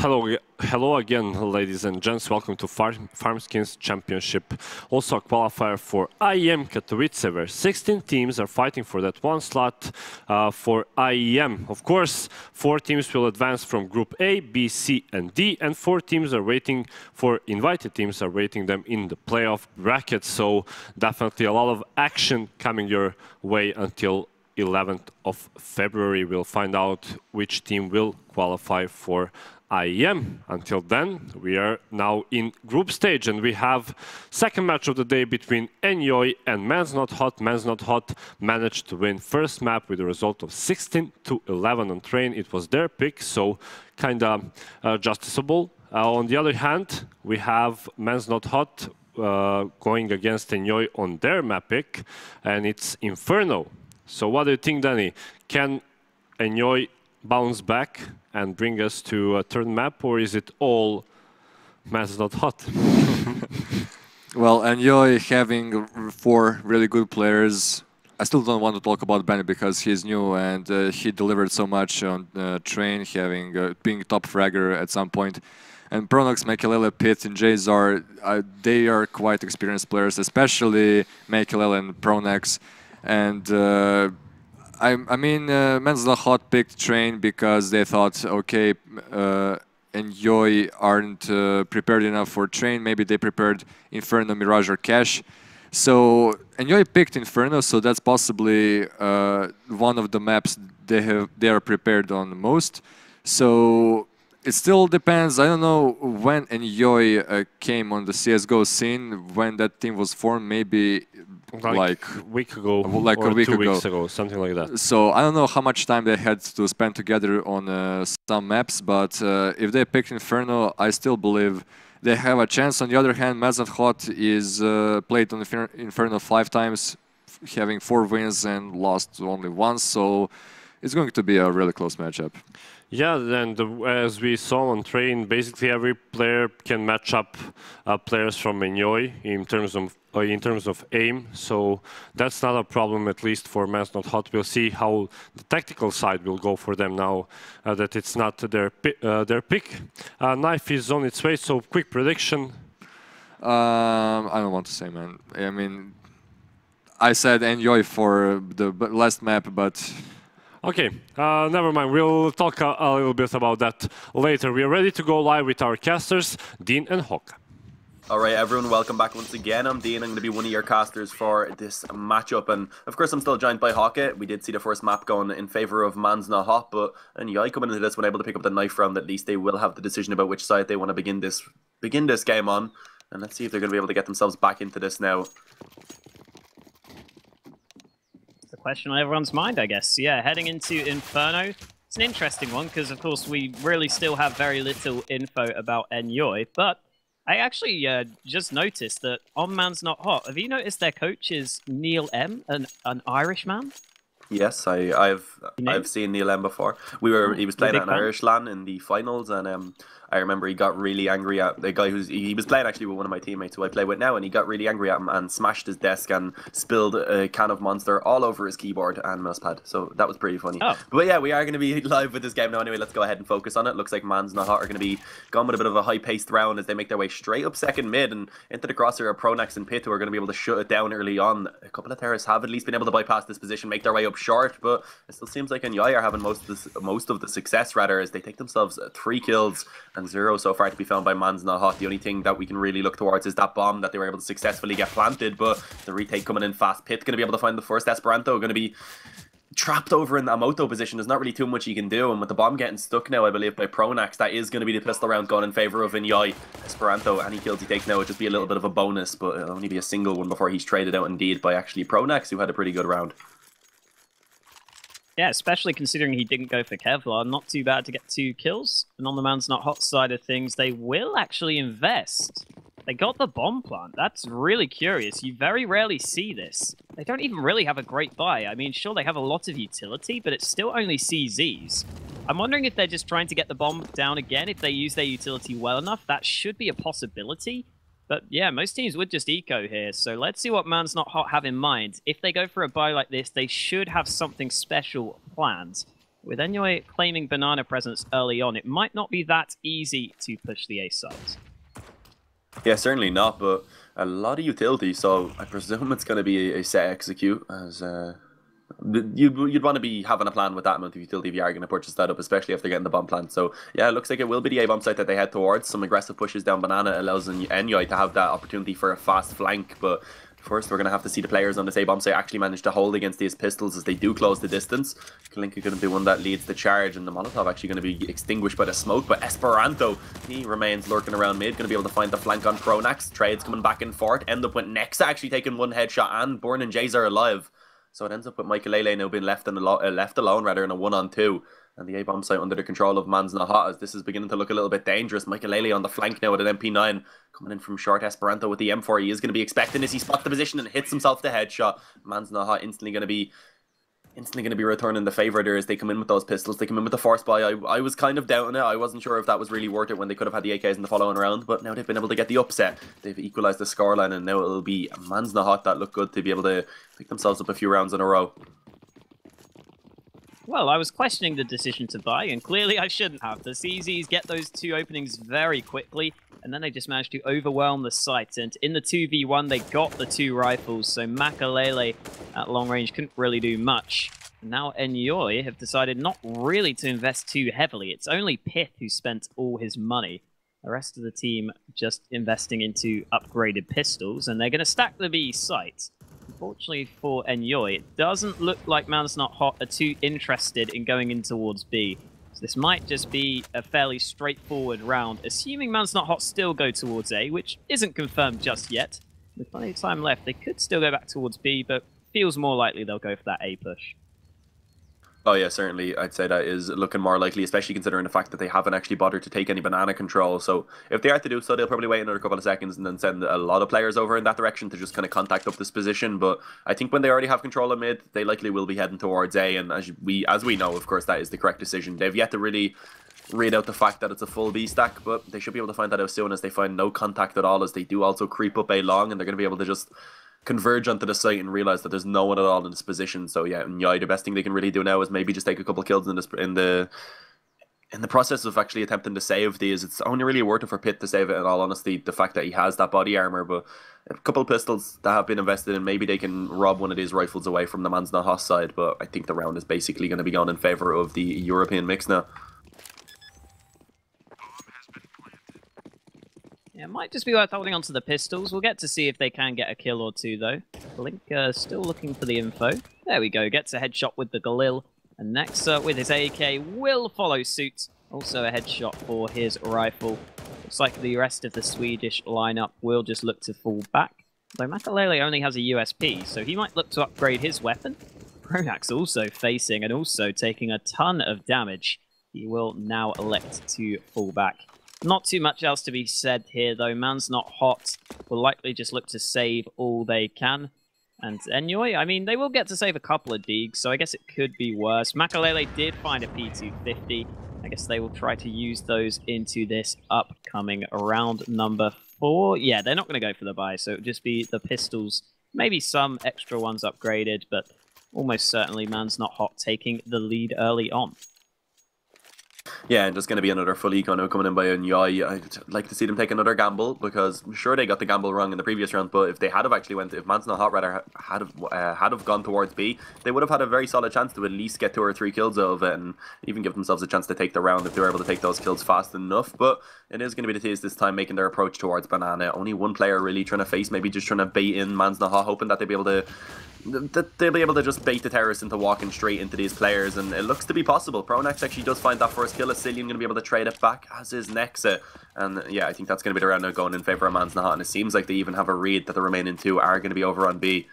hello again, ladies and gents. Welcome to Farmskins Championship. Also a qualifier for IEM Katowice, where 16 teams are fighting for that one slot for IEM. Of course, 4 teams will advance from Group A, B, C, and D, and 4 teams are waiting for invited teams are waiting them in the playoff bracket. So definitely a lot of action coming your way until 11th of February. We'll find out which team will qualify for IEM. Until then, we are now in group stage, and we have second match of the day between Enyoy and Man's Not Hot. Man's Not Hot managed to win first map with a result of 16-11 on train. It was their pick, so kind of justiciable. On the other hand, we have Man's Not Hot going against Enyoy on their map pick, and it's Inferno. So what do you think, Danny? Can Enyoy bounce back and bring us to a third map, or is it all Man's Not Hot? Well, Enyoy having 4 really good players. I still don't want to talk about Benny because he's new and he delivered so much on train, having being top fragger at some point. And Pronox, Mekelele, Pit, and Jazar, they are quite experienced players, especially Mekelele and Pronex. And I mean, Man's Not Hot picked Train because they thought, okay, Enyoy aren't prepared enough for Train. Maybe they prepared Inferno, Mirage, or Cash. So Enyoy picked Inferno, so that's possibly one of the maps they are prepared on most. So it still depends. I don't know when Enyoy came on the CSGO scene, when that team was formed, maybe like a week ago, like or a week 2 ago. weeks ago, something like that. So I don't know how much time they had to spend together on some maps, but if they picked Inferno, I still believe they have a chance. On the other hand, Man's Not Hot is played on Inferno 5 times, having 4 wins and lost only once, so it's going to be a really close matchup. Yeah, and as we saw on train, basically every player can match up players from Enyoy in terms of aim. So that's not a problem, at least for Man's Not Hot. We'll see how the tactical side will go for them now that it's not their pick. Knife is on its way. So quick prediction. I don't want to say, man. I mean, I said Enjoy for the last map, but. Okay, never mind. We'll talk a little bit about that later. We are ready to go live with our casters, Dean and Hawk. All right, everyone, welcome back once again. I'm Dean. I'm going to be one of your casters for this matchup. And of course, I'm still joined by Hawke. We did see the first map going in favor of Man's Not Hot, but Enyoy coming into this when able to pick up the knife round, at least they will have the decision about which side they want to begin this game on. And let's see if they're going to be able to get themselves back into this now. The question on everyone's mind, I guess. Yeah, heading into Inferno. It's an interesting one because, of course, we really still have very little info about Enyoy. But I actually just noticed that on Man's Not Hot, have you noticed their coach is Neil M, an Irishman? Yes, I've seen Neil M before. He was playing at an Irish LAN in the finals, and I remember he got really angry at the guy he was playing actually with one of my teammates who I play with now, and he got really angry at him and smashed his desk and spilled a can of Monster all over his keyboard and mousepad. So that was pretty funny. Oh. But yeah, we are going to be live with this game now anyway. Let's go ahead and focus on it. Looks like Man's Not Hot are going to be going with a bit of a high-paced round as they make their way straight up second mid and into the crosshair of Pronex and Pit, who are going to be able to shut it down early on. A couple of terrorists have at least been able to bypass this position, make their way up short, but it still seems like Enyoy are having most of the success rather, as they take themselves 3 kills and 0 so far to be found by Man's Not Hot. The only thing that we can really look towards is that bomb that they were able to successfully get planted, but the retake coming in fast. Pit going to be able to find the first Esperanto, going to be trapped over in that moto position. There's not really too much he can do, and with the bomb getting stuck now, I believe, by Pronax, that is going to be the pistol round going in favor of Enyoy. Esperanto, any kills he takes now would just be a little bit of a bonus, but it'll only be a single one before he's traded out indeed by actually Pronax, who had a pretty good round. Yeah, especially considering he didn't go for Kevlar. Not too bad to get 2 kills. And on the Man's Not Hot side of things, they will actually invest. They got the bomb plant. That's really curious. You very rarely see this. They don't even really have a great buy. I mean, sure, they have a lot of utility, but it's still only CZs. I'm wondering if they're just trying to get the bomb down again. If they use their utility well enough, that should be a possibility. But yeah, most teams would just eco here, so let's see what Man's Not Hot have in mind. If they go for a buy like this, they should have something special planned. With Enyoy claiming banana presence early on, it might not be that easy to push the A side. Yeah, certainly not, but a lot of utility, so I presume it's going to be a set execute, as you'd want to be having a plan with that amount of utility if you are going to purchase that up, especially if they're getting the bomb plant. So yeah, it looks like it will be the A-bomb site that they head towards. Some aggressive pushes down banana allows Enyoy to have that opportunity for a fast flank, but first we're going to have to see the players on this A-bomb site actually manage to hold against these pistols as they do close the distance. Kalinka going to be one that leads the charge, and the Molotov actually going to be extinguished by the smoke, but Esperanto, he remains lurking around mid, going to be able to find the flank on Pronax. Trades coming back and forth, end up with Nexa actually taking one headshot, and Born and Jays are alive. So it ends up with Michael now being left alone rather in a 1-on-2. And the A-bomb site under the control of Man's Not Hot, as this is beginning to look a little bit dangerous. Michael on the flank now with an MP9. Coming in from short, Esperanto with the M4. He is going to be expecting this. He spots the position and hits himself the headshot. Man's Not Hot instantly going to be returning the favour there as they come in with those pistols. They come in with the force buy. I was kind of doubting it. I wasn't sure if that was really worth it when they could have had the AKs in the following round, but now they've been able to get the upset. They've equalised the scoreline, and now it'll be Man's Not Hot that look good to be able to pick themselves up a few rounds in a row. Well, I was questioning the decision to buy, and clearly I shouldn't have. The CZs get those two openings very quickly, and then they just managed to overwhelm the site. And in the 2v1, they got the two rifles, so Makalele at long range couldn't really do much. And now Enyoy have decided not really to invest too heavily. It's only Pith who spent all his money. The rest of the team just investing into upgraded pistols, and they're going to stack the B site. Unfortunately for Enyoy, it doesn't look like Man's Not Hot are too interested in going in towards B. So this might just be a fairly straightforward round, assuming Man's Not Hot still go towards A, which isn't confirmed just yet. With plenty of time left, they could still go back towards B, but feels more likely they'll go for that A push. Oh yeah, certainly. I'd say that is looking more likely, especially considering the fact that they haven't actually bothered to take any banana control. So if they are to do so, they'll probably wait another couple of seconds and then send a lot of players over in that direction to just kind of contact up this position. But I think when they already have control of mid, they likely will be heading towards A. And as we know, of course, that is the correct decision. They've yet to really read out the fact that it's a full B stack, but they should be able to find that out soon as they find no contact at all, as they do also creep up A long, and they're going to be able to just converge onto the site and realize that there's no one at all in this position. So yeah, the best thing they can really do now is maybe just take a couple of kills in the process of actually attempting to save these. It's only really worth it for Pitt to save it, in all honesty, the fact that he has that body armor. But a couple of pistols that have been invested in, maybe they can rob one of these rifles away from the Man's Not Hot side. But I think the round is basically going to be gone in favor of the European mix now. Yeah, it might just be worth holding on to the pistols. We'll get to see if they can get a kill or two, though. Blink still looking for the info. There we go. Gets a headshot with the Galil. And Nexa with his AK will follow suit. Also a headshot for his rifle. Looks like the rest of the Swedish lineup will just look to fall back. Though Makalele only has a USP, so he might look to upgrade his weapon. Pronax also facing and also taking a ton of damage. He will now elect to fall back. Not too much else to be said here, though. Man's Not Hot will likely just look to save all they can. And Enyoy, I mean, they will get to save a couple of Deegs, so I guess it could be worse. Makalele did find a P250. I guess they will try to use those into this upcoming round number 4. Yeah, they're not going to go for the buy, so it would just be the pistols, maybe some extra ones upgraded, but almost certainly Man's Not Hot taking the lead early on. Yeah, and just going to be another full eco now coming in by Enyoy. I'd like to see them take another gamble, because I'm sure they got the gamble wrong in the previous round, but if they had have actually if Man's Not Hot rather had have gone towards B, they would have had a very solid chance to at least get 2 or 3 kills out of it, and even give themselves a chance to take the round if they were able to take those kills fast enough. But it is going to be the T's this time making their approach towards banana. Only one player really trying to face, maybe just trying to bait in Man's Not Hot, hoping that they'll be able to just bait the terrorists into walking straight into these players, and it looks to be possible. Pronax actually does find that first kill. Cillian going to be able to trade it back, as is Nexa. And yeah, I think that's going to be the round now going in favour of Man's Not Hot, and it seems like they even have a read that the remaining 2 are going to be over on B.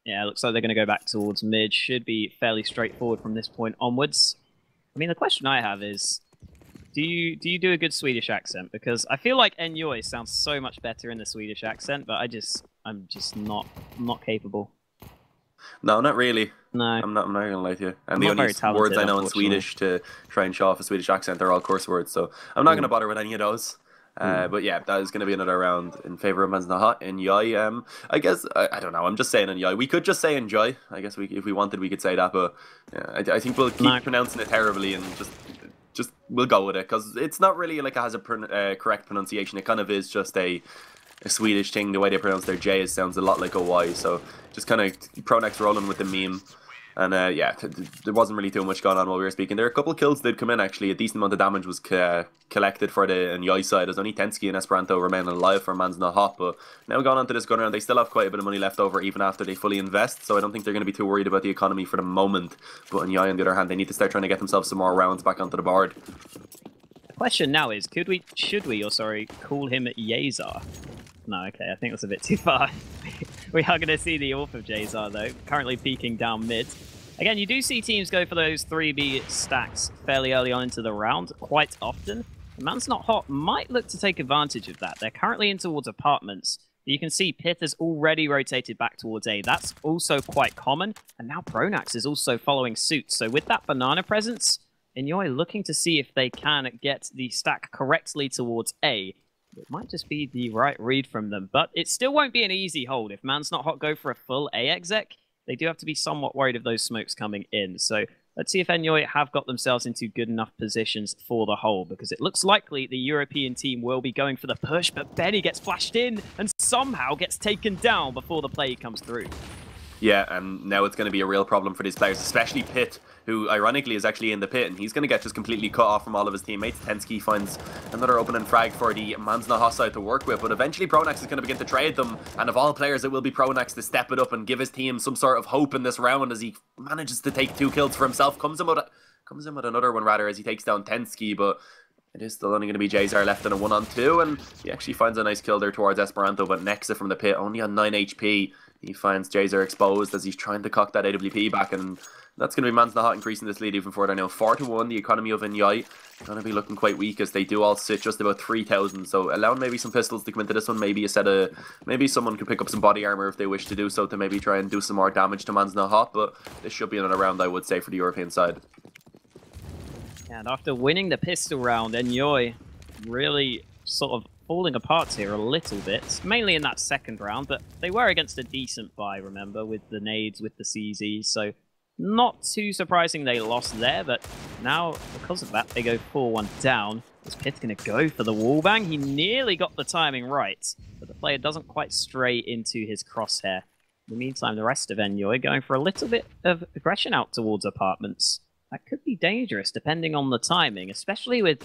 Yeah, it looks like they're going to go back towards mid. Should be fairly straightforward from this point onwards. I mean, the question I have is, do you do a good Swedish accent? Because I feel like Enyoy sounds so much better in the Swedish accent, but I'm just not capable. No, not really. No. I'm not gonna lie to you. And I'm the not only very talented, words I know in Swedish to try and show off a Swedish accent are all curse words, so I'm not gonna bother with any of those. But yeah, that is going to be another round in favor of Man's Not Hot. Enyoy, I guess, I don't know, I'm just saying Enyoy. We could just say Enjoy. I guess if we wanted, we could say that, but yeah, I think we'll keep pronouncing it terribly and just we'll go with it, because it's not really like it has a correct pronunciation. It kind of is just a Swedish thing. The way they pronounce their J sounds a lot like a Y, so just kind of Pronex rolling with the meme. And yeah, there wasn't really too much going on while we were speaking. There are a couple of kills did come in, actually. A decent amount of damage was collected for the Enyoy side. There's only Tensky and Esperanto remaining alive for Man's Not Hot. But now going on to this gun round, they still have quite a bit of money left over even after they fully invest. So I don't think they're going to be too worried about the economy for the moment. But Enyoy, on the other hand, they need to start trying to get themselves some more rounds back onto the board. The question now is, should we call him Yazar? No, okay, I think that's a bit too far. We are going to see the AWP of Jazar, though, currently peeking down mid. Again, you do see teams go for those 3B stacks fairly early on into the round, quite often. Man's Not Hot might look to take advantage of that. They're currently in towards apartments. You can see Pith has already rotated back towards A. That's also quite common. And now Pronax is also following suit. So with that banana presence, Enyoy looking to see if they can get the stack correctly towards A. It might just be the right read from them, but it still won't be an easy hold. If Man's Not Hot go for a full A exec, they do have to be somewhat worried of those smokes coming in. So let's see if Enyoy have got themselves into good enough positions for the hold, because it looks likely the European team will be going for the push, but Benny gets flashed in and somehow gets taken down before the play comes through. Yeah, and now it's going to be a real problem for these players, especially Pitt, who ironically is actually in the pit, and he's going to get just completely cut off from all of his teammates. Tensky finds another opening frag for the Man's Not Hot side to work with, but eventually Pronex is going to begin to trade them, and of all players, it will be Pronex to step it up and give his team some sort of hope in this round as he manages to take 2 kills for himself. Comes in with another one, rather, as he takes down Tensky, but it is still only going to be Jazar left in a 1-on-2, and he actually finds a nice kill there towards Esperanto, but Nexa from the pit, only on 9 HP. He finds Jazar exposed as he's trying to cock that AWP back, and that's going to be Man's Not Hot increasing this lead even further now. 4-1, the economy of Enyoy going to be looking quite weak as they do all sit just about 3,000. So allowing maybe some pistols to come into this one, maybe maybe someone could pick up some body armor if they wish to do so to maybe try and do some more damage to Man's Not Hot. But this should be another round, I would say, for the European side. And after winning the pistol round, Enyoy really sort of falling apart here a little bit, mainly in that second round, but they were against a decent buy, remember, with the nades, with the CZs, so not too surprising they lost there, but now, because of that, they go 4-1 down. Is Pith going to go for the wallbang? He nearly got the timing right, but the player doesn't quite stray into his crosshair. In the meantime, the rest of Enyoy going for a little bit of aggression out towards apartments. That could be dangerous, depending on the timing, especially with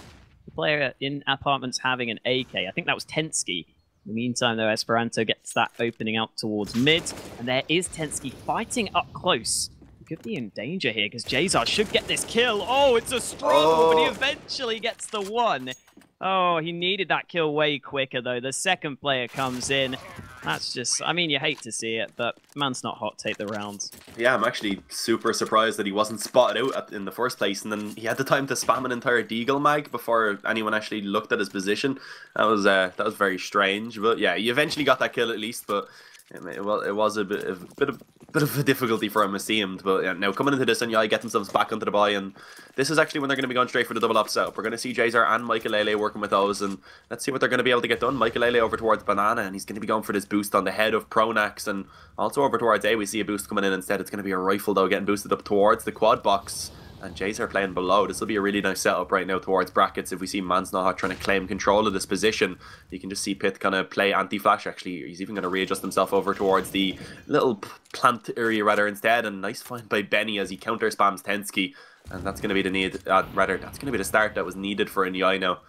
the player in apartments having an AK. I think that was Tensky. In the meantime, though, Esperanto gets that opening out towards mid, and there is Tensky fighting up close. He could be in danger here, because Jazar should get this kill. Oh, it's a struggle, but he eventually gets the one. Oh, he needed that kill way quicker, though. The second player comes in. That's just, I mean, you hate to see it, but Man's Not Hot take the round. Yeah, I'm actually super surprised that he wasn't spotted out in the first place, and then he had the time to spam an entire Deagle mag before anyone actually looked at his position. That was very strange, but yeah, he eventually got that kill at least, but it was a bit of a difficulty for him, it seemed. But yeah, now coming into this, and yeah, get themselves back onto the buy, and this is actually when they're going to be going straight for the double up setup. We're going to see Jazar and Michael working with those, and let's see what they're going to be able to get done. Michael over towards Banana, and he's going to be going for this boost on the head of Pronax, and also over towards A, we see a boost coming in instead. It's going to be a rifle, though, getting boosted up towards the quad box. And Jazar playing below. This will be a really nice setup right now towards brackets. If we see Man's Not Hot trying to claim control of this position, you can just see Pith kind of play anti-flash. Actually, he's even going to readjust himself over towards the little plant area rather instead. And nice find by Benny as he counter spams Tensky. And that's going to be the that's going to be the start that was needed for Enyoy now.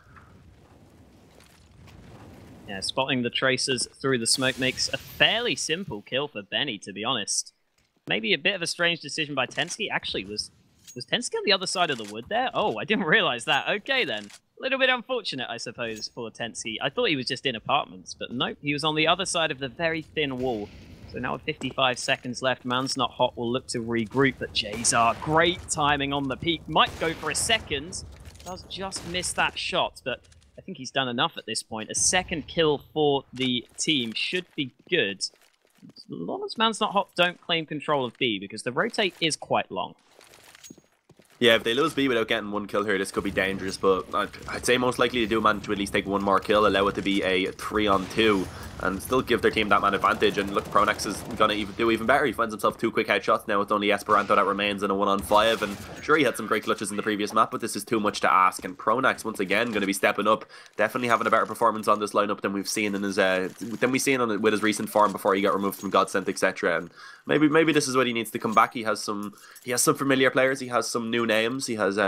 Yeah, spotting the tracers through the smoke makes a fairly simple kill for Benny, to be honest. Maybe a bit of a strange decision by Tensky. Actually, was Tensky on the other side of the wood there? Oh, I didn't realize that. Okay, then. A little bit unfortunate, I suppose, for Tensky. I thought he was just in apartments, but nope, he was on the other side of the very thin wall. So now with 55 seconds left, Man's Not Hot will look to regroup, but Jazar, great timing on the peak. Might go for a second. Does just miss that shot, but I think he's done enough at this point. A second kill for the team should be good. As long as Man's Not Hot don't claim control of B, because the rotate is quite long. Yeah, if they lose B without getting one kill here, this could be dangerous, but I'd say most likely they do manage to at least take one more kill, allow it to be a 3-on-2, and still give their team that man advantage. And look, Pronax is going to do even better. He finds himself 2 quick headshots. Now it's only Esperanto that remains in a 1-on-5, and sure, he had some great clutches in the previous map, but this is too much to ask. And Pronax, once again, going to be stepping up, definitely having a better performance on this lineup than we've seen in his with his recent form before he got removed from Godsent, etc. And maybe this is what he needs to come back. He has some familiar players. He has some new names. He has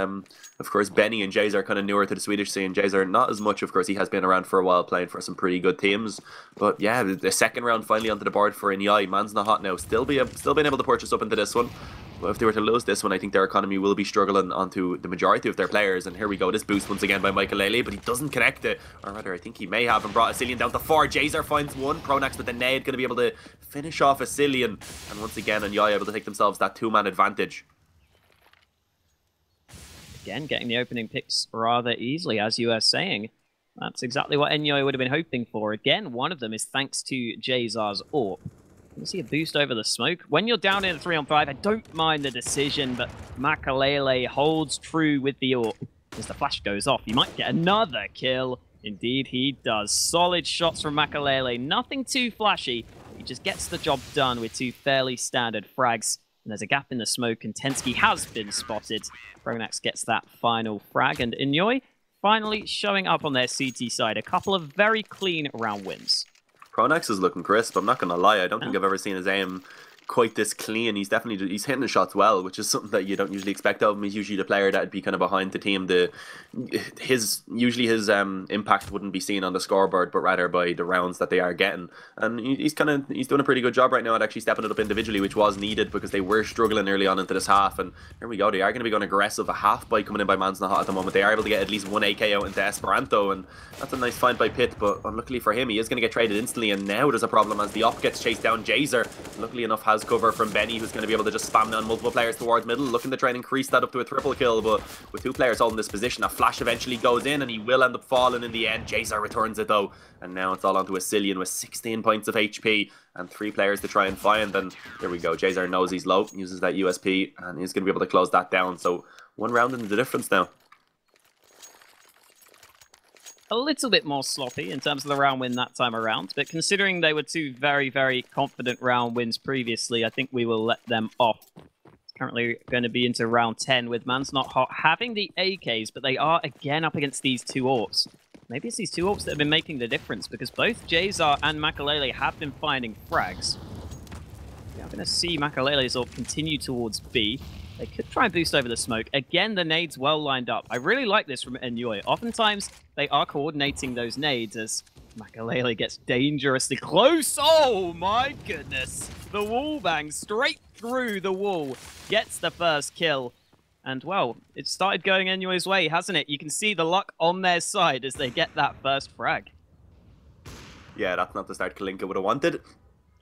of course Benny and Jays are kind of newer to the Swedish scene. Jays are not as much. Of course, he has been around for a while, playing for some pretty good teams. But yeah, the second round finally onto the board for Enyoy. Man's not hot now. Still being able to purchase up into this one. But if they were to lose this one, I think their economy will be struggling onto the majority of their players. And here we go, this boost once again by Michael Lele, but he doesn't connect it. Or rather, I think he may have, and brought Asilian down to 4. Jazer finds 1. Pronax with the nade, going to be able to finish off Asilian. And once again, Enyoy able to take themselves that 2-man advantage. Again, getting the opening picks rather easily, as you were saying. That's exactly what Enyoy would have been hoping for. Again, one of them is thanks to Jazar's AWP. You see a boost over the smoke. When you're down in a 3-on-5, I don't mind the decision, but Makalele holds true with the AWP. As the flash goes off, he might get another kill. Indeed, he does. Solid shots from Makalele. Nothing too flashy. He just gets the job done with 2 fairly standard frags. And there's a gap in the smoke, and Tensky has been spotted. Pronax gets that final frag, and Enyoy finally showing up on their CT side. A couple of very clean round wins. Pronax is looking crisp, I'm not going to lie. I don't think I've ever seen his aim quite this clean. He's hitting the shots well, which is something that you don't usually expect of him. He's usually the player that'd be kind of behind the team. His impact wouldn't be seen on the scoreboard, but rather by the rounds that they are getting. And he's doing a pretty good job right now at actually stepping it up individually, which was needed because they were struggling early on into this half. And here we go, they are going to be going aggressive. A half by coming in by Man's Not Hot at the moment. They are able to get at least 1 AK out into Esperanto, and that's a nice find by Pitt, but unluckily for him, he is going to get traded instantly. And now there's a problem as the op gets chased down. Jazer, luckily enough, has cover from Benny, who's going to be able to just spam down multiple players towards middle, looking to try and increase that up to a triple kill. But with 2 players holding this position, a flash eventually goes in, and he will end up falling in the end. Jazer returns it though, and now it's all onto Asilian with 16 points of HP and 3 players to try and find. And here we go, Jazer knows he's low, uses that USP, and he's going to be able to close that down. So 1 round into the difference now. A little bit more sloppy in terms of the round win that time around, but considering they were 2 very, very confident round wins previously, I think we will let them off. It's currently going to be into round 10 with Man's Not Hot having the AKs, but they are again up against these 2 AWPs. Maybe it's these 2 AWPs that have been making the difference, because both Jazar and Makalele have been finding frags. Yeah, I'm going to see Makalele's AWP continue towards B. They could try and boost over the smoke. Again, the nades well lined up. I really like this from Enyoy. Oftentimes, they are coordinating those nades as Makalele gets dangerously close. Oh my goodness! The wall bang straight through the wall. Gets the first kill. And well, it started going Enyoy's way, hasn't it? You can see the luck on their side as they get that first frag. Yeah, that's not the start Kalinka would have wanted.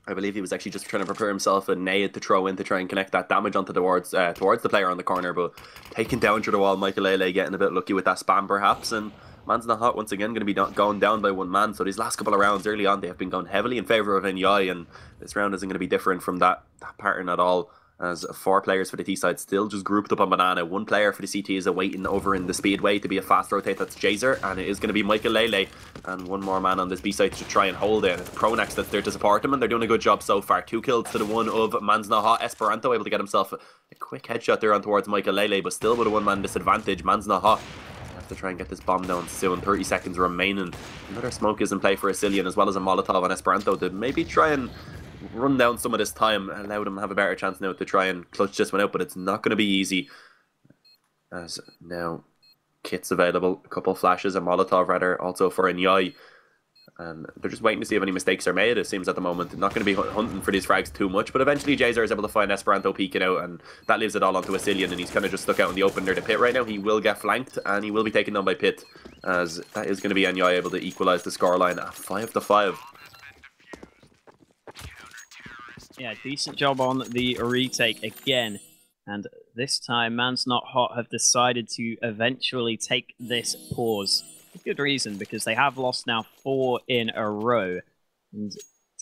I believe he was actually just trying to prepare himself a nade to throw in to try and connect that damage onto towards the player on the corner, but taken down through the wall. Michael Lele getting a bit lucky with that spam perhaps, and Man's Not Hot once again going to be going down by 1 man. So these last couple of rounds early on, they have been going heavily in favour of Enyoy, and this round isn't going to be different from that pattern at all. As 4 players for the T side still just grouped up on Banana. 1 player for the CT is awaiting over in the Speedway to be a fast rotate. That's Jazer, and it is going to be Michael Lele. And 1 more man on this B side to try and hold it. It's Pronax that's there to support him, and they're doing a good job so far. 2 kills to the 1 of Man's Not Hot. Esperanto able to get himself a quick headshot there on towards Michael Lele, but still with a 1-man disadvantage. Man's Not Hot have to try and get this bomb down soon. 30 seconds remaining. Another smoke is in play for Asilian, as well as a Molotov on Esperanto to maybe try and run down some of this time, allow them to have a better chance now to try and clutch this one out, but it's not going to be easy. As now kits available, a couple flashes, a Molotov rather, also for Enyoy, and they're just waiting to see if any mistakes are made. It seems at the moment they're not going to be hunting for these frags too much, but eventually Jazer is able to find Esperanto peeking out, and that leaves it all onto Asilian, and he's kind of just stuck out in the open near the pit right now. He will get flanked, and he will be taken down by Pit, as that is going to be Enyoy able to equalise the scoreline at 5-5. Yeah, decent job on the retake again. And this time, Man's Not Hot have decided to eventually take this pause. For good reason, because they have lost now 4 in a row. And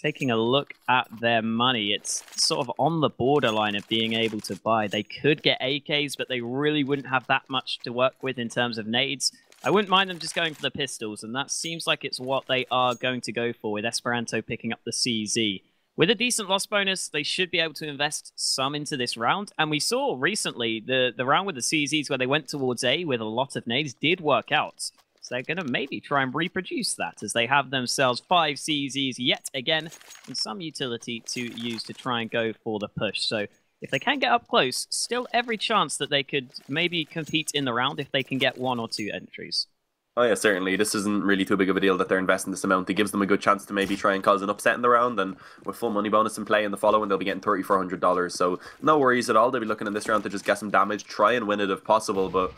taking a look at their money, it's sort of on the borderline of being able to buy. They could get AKs, but they really wouldn't have that much to work with in terms of nades. I wouldn't mind them just going for the pistols, and that seems like it's what they are going to go for, with Esperanto picking up the CZ. With a decent loss bonus, they should be able to invest some into this round. And we saw recently the round with the CZs where they went towards A with a lot of nades did work out. So they're going to maybe try and reproduce that as they have themselves 5 CZs yet again and some utility to use to try and go for the push. So if they can get up close, still every chance that they could maybe compete in the round if they can get 1 or 2 entries. Oh yeah, certainly. This isn't really too big of a deal that they're investing this amount. It gives them a good chance to maybe try and cause an upset in the round, and with full money bonus in play in the following, they'll be getting $3,400. So no worries at all. They'll be looking in this round to just get some damage, try and win it if possible, but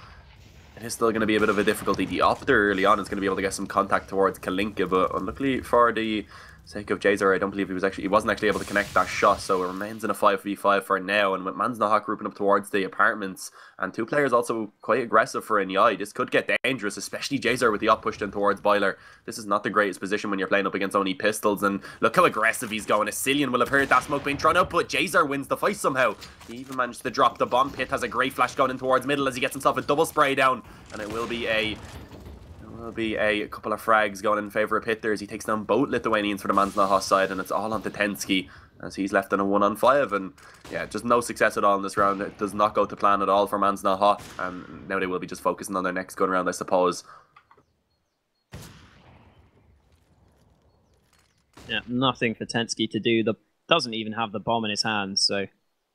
it is still going to be a bit of a difficulty. The Opter early on is going to be able to get some contact towards Kalinka, but unluckily for the sake of Jazer, I don't believe he wasn't actually able to connect that shot, so it remains in a 5v5 for now. And with Mansnahawk grouping up towards the apartments, and 2 players also quite aggressive for Enyoy, this could get dangerous, especially Jazer with the op pushed in towards Boiler. This is not the greatest position when you're playing up against only pistols, and look how aggressive he's going. Cillian will have heard that smoke being thrown out, but Jazer wins the fight somehow. He even managed to drop the bomb. Pit has a great flash going in towards middle as he gets himself a double spray down, and it will be a couple of frags going in favour of Pit there as he takes down both Lithuanians for the Mansnahawk side, and it's all on to Tensky as he's left in a 1-on-5, and yeah, just no success at all in this round. It does not go to plan at all for Mansnahawk, and now they will be just focusing on their next gun round, I suppose. Yeah, nothing for Tensky to do. Doesn't even have the bomb in his hands, so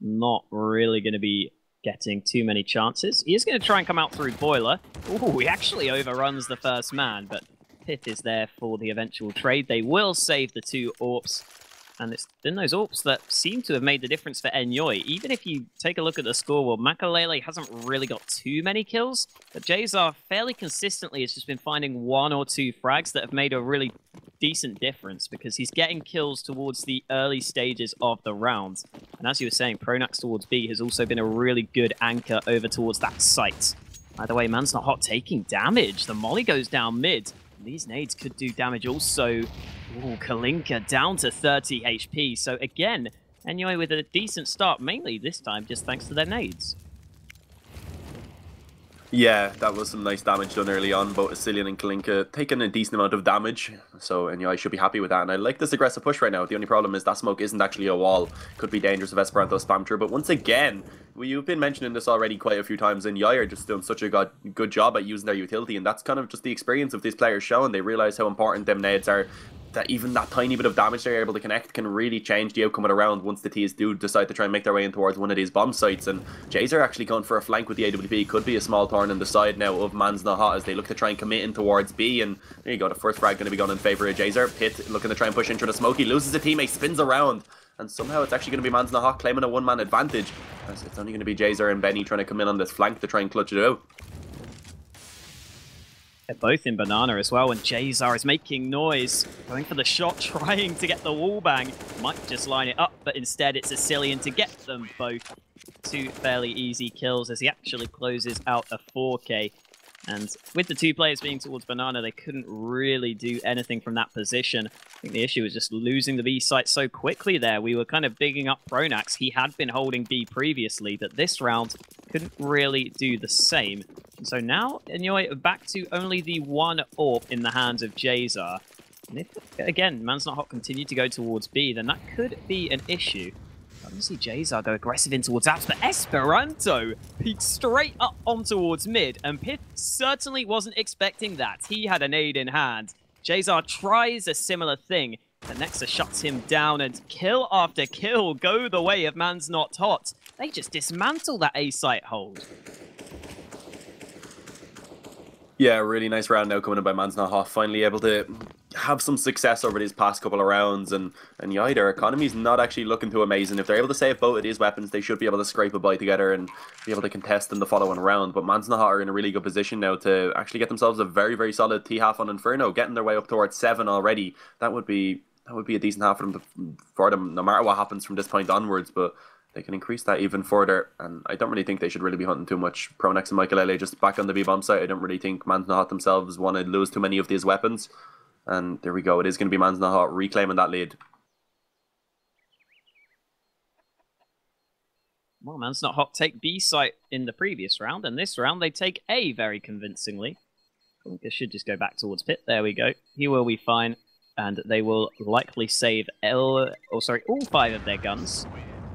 not really going to be getting too many chances. He is going to try and come out through Boiler. Ooh, he actually overruns the first man, but Pit is there for the eventual trade. They will save the 2 AWPs, and it's been those AWPs that seem to have made the difference for Enyoy. Even if you take a look at the scoreboard, Makalele hasn't really got too many kills, but Jazar fairly consistently has just been finding 1 or 2 frags that have made a really decent difference, because he's getting kills towards the early stages of the round. And as you were saying, Pronax towards B has also been a really good anchor over towards that site. Either way, Mansnahawk taking damage. The molly goes down mid. And these nades could do damage also. Ooh, Kalinka down to 30 HP. So again, Enyoy with a decent start, mainly this time just thanks to their nades. Yeah, that was some nice damage done early on. Both Cillian and Kalinka taking a decent amount of damage, so Enyoy should be happy with that. And I like this aggressive push right now. The only problem is that smoke isn't actually a wall. Could be dangerous if Esperanto spam through. But once again, you've been mentioning this already quite a few times, and Enyoy are just doing such a good job at using their utility, and that's kind of just the experience of these players showing. They realize how important them nades are. That even that tiny bit of damage they're able to connect can really change the outcome of the round once the Ts do decide to try and make their way in towards one of these bomb sites. And Jazer actually going for a flank with the AWP could be a small thorn in the side now of Mansnahawk as they look to try and commit in towards B. And there you go, the first frag going to be going in favour of Jazer. Pit looking to try and push into the smoke. He loses a teammate, spins around, and somehow it's actually going to be Mansnahawk claiming a 1-man advantage, as it's only going to be Jazer and Benny trying to come in on this flank to try and clutch it out. They're both in Banana as well, and Jazar is making noise, going for the shot, trying to get the wall bang. Might just line it up, but instead it's a Cillian to get them both. 2 fairly easy kills as he actually closes out a 4K. And with the 2 players being towards Banana, they couldn't really do anything from that position. I think the issue was just losing the B site so quickly there. We were kind of bigging up Pronax. He had been holding B previously, but this round couldn't really do the same. And so now, Enyoy back to only the 1 AWP in the hands of Jazar. And if, again, Mansnahawk continued to go towards B, then that could be an issue. I can see Jazar go aggressive in towards apps, but Esperanto peeked straight up on towards mid, and Pith certainly wasn't expecting that. He had a nade in hand. Jazar tries a similar thing, but Nexa shuts him down, and kill after kill go the way of Man's Not Hot. They just dismantle that A-site hold. Yeah, really nice round now coming in by Mansnahawk, finally able to have some success over these past couple of rounds, and yeah, their economy's not actually looking too amazing. If they're able to save both of these weapons, they should be able to scrape a bite together and be able to contest in the following round. But Mansnahawk are in a really good position now to actually get themselves a very, very solid T-half on Inferno, getting their way up towards 7 already. That would be a decent half for them, no matter what happens from this point onwards, but they can increase that even further, and I don't really think they should really be hunting too much. Pronax and Michael LA just back on the B-bomb site. I don't really think Mansnahawk themselves want to lose too many of these weapons. And there we go. It is going to be Mansnahawk reclaiming that lead. Well, Man's Not Hot take B site in the previous round, and this round they take A very convincingly. Kalinka should just go back towards Pit. There we go. He will be fine, and they will likely save all 5 of their guns.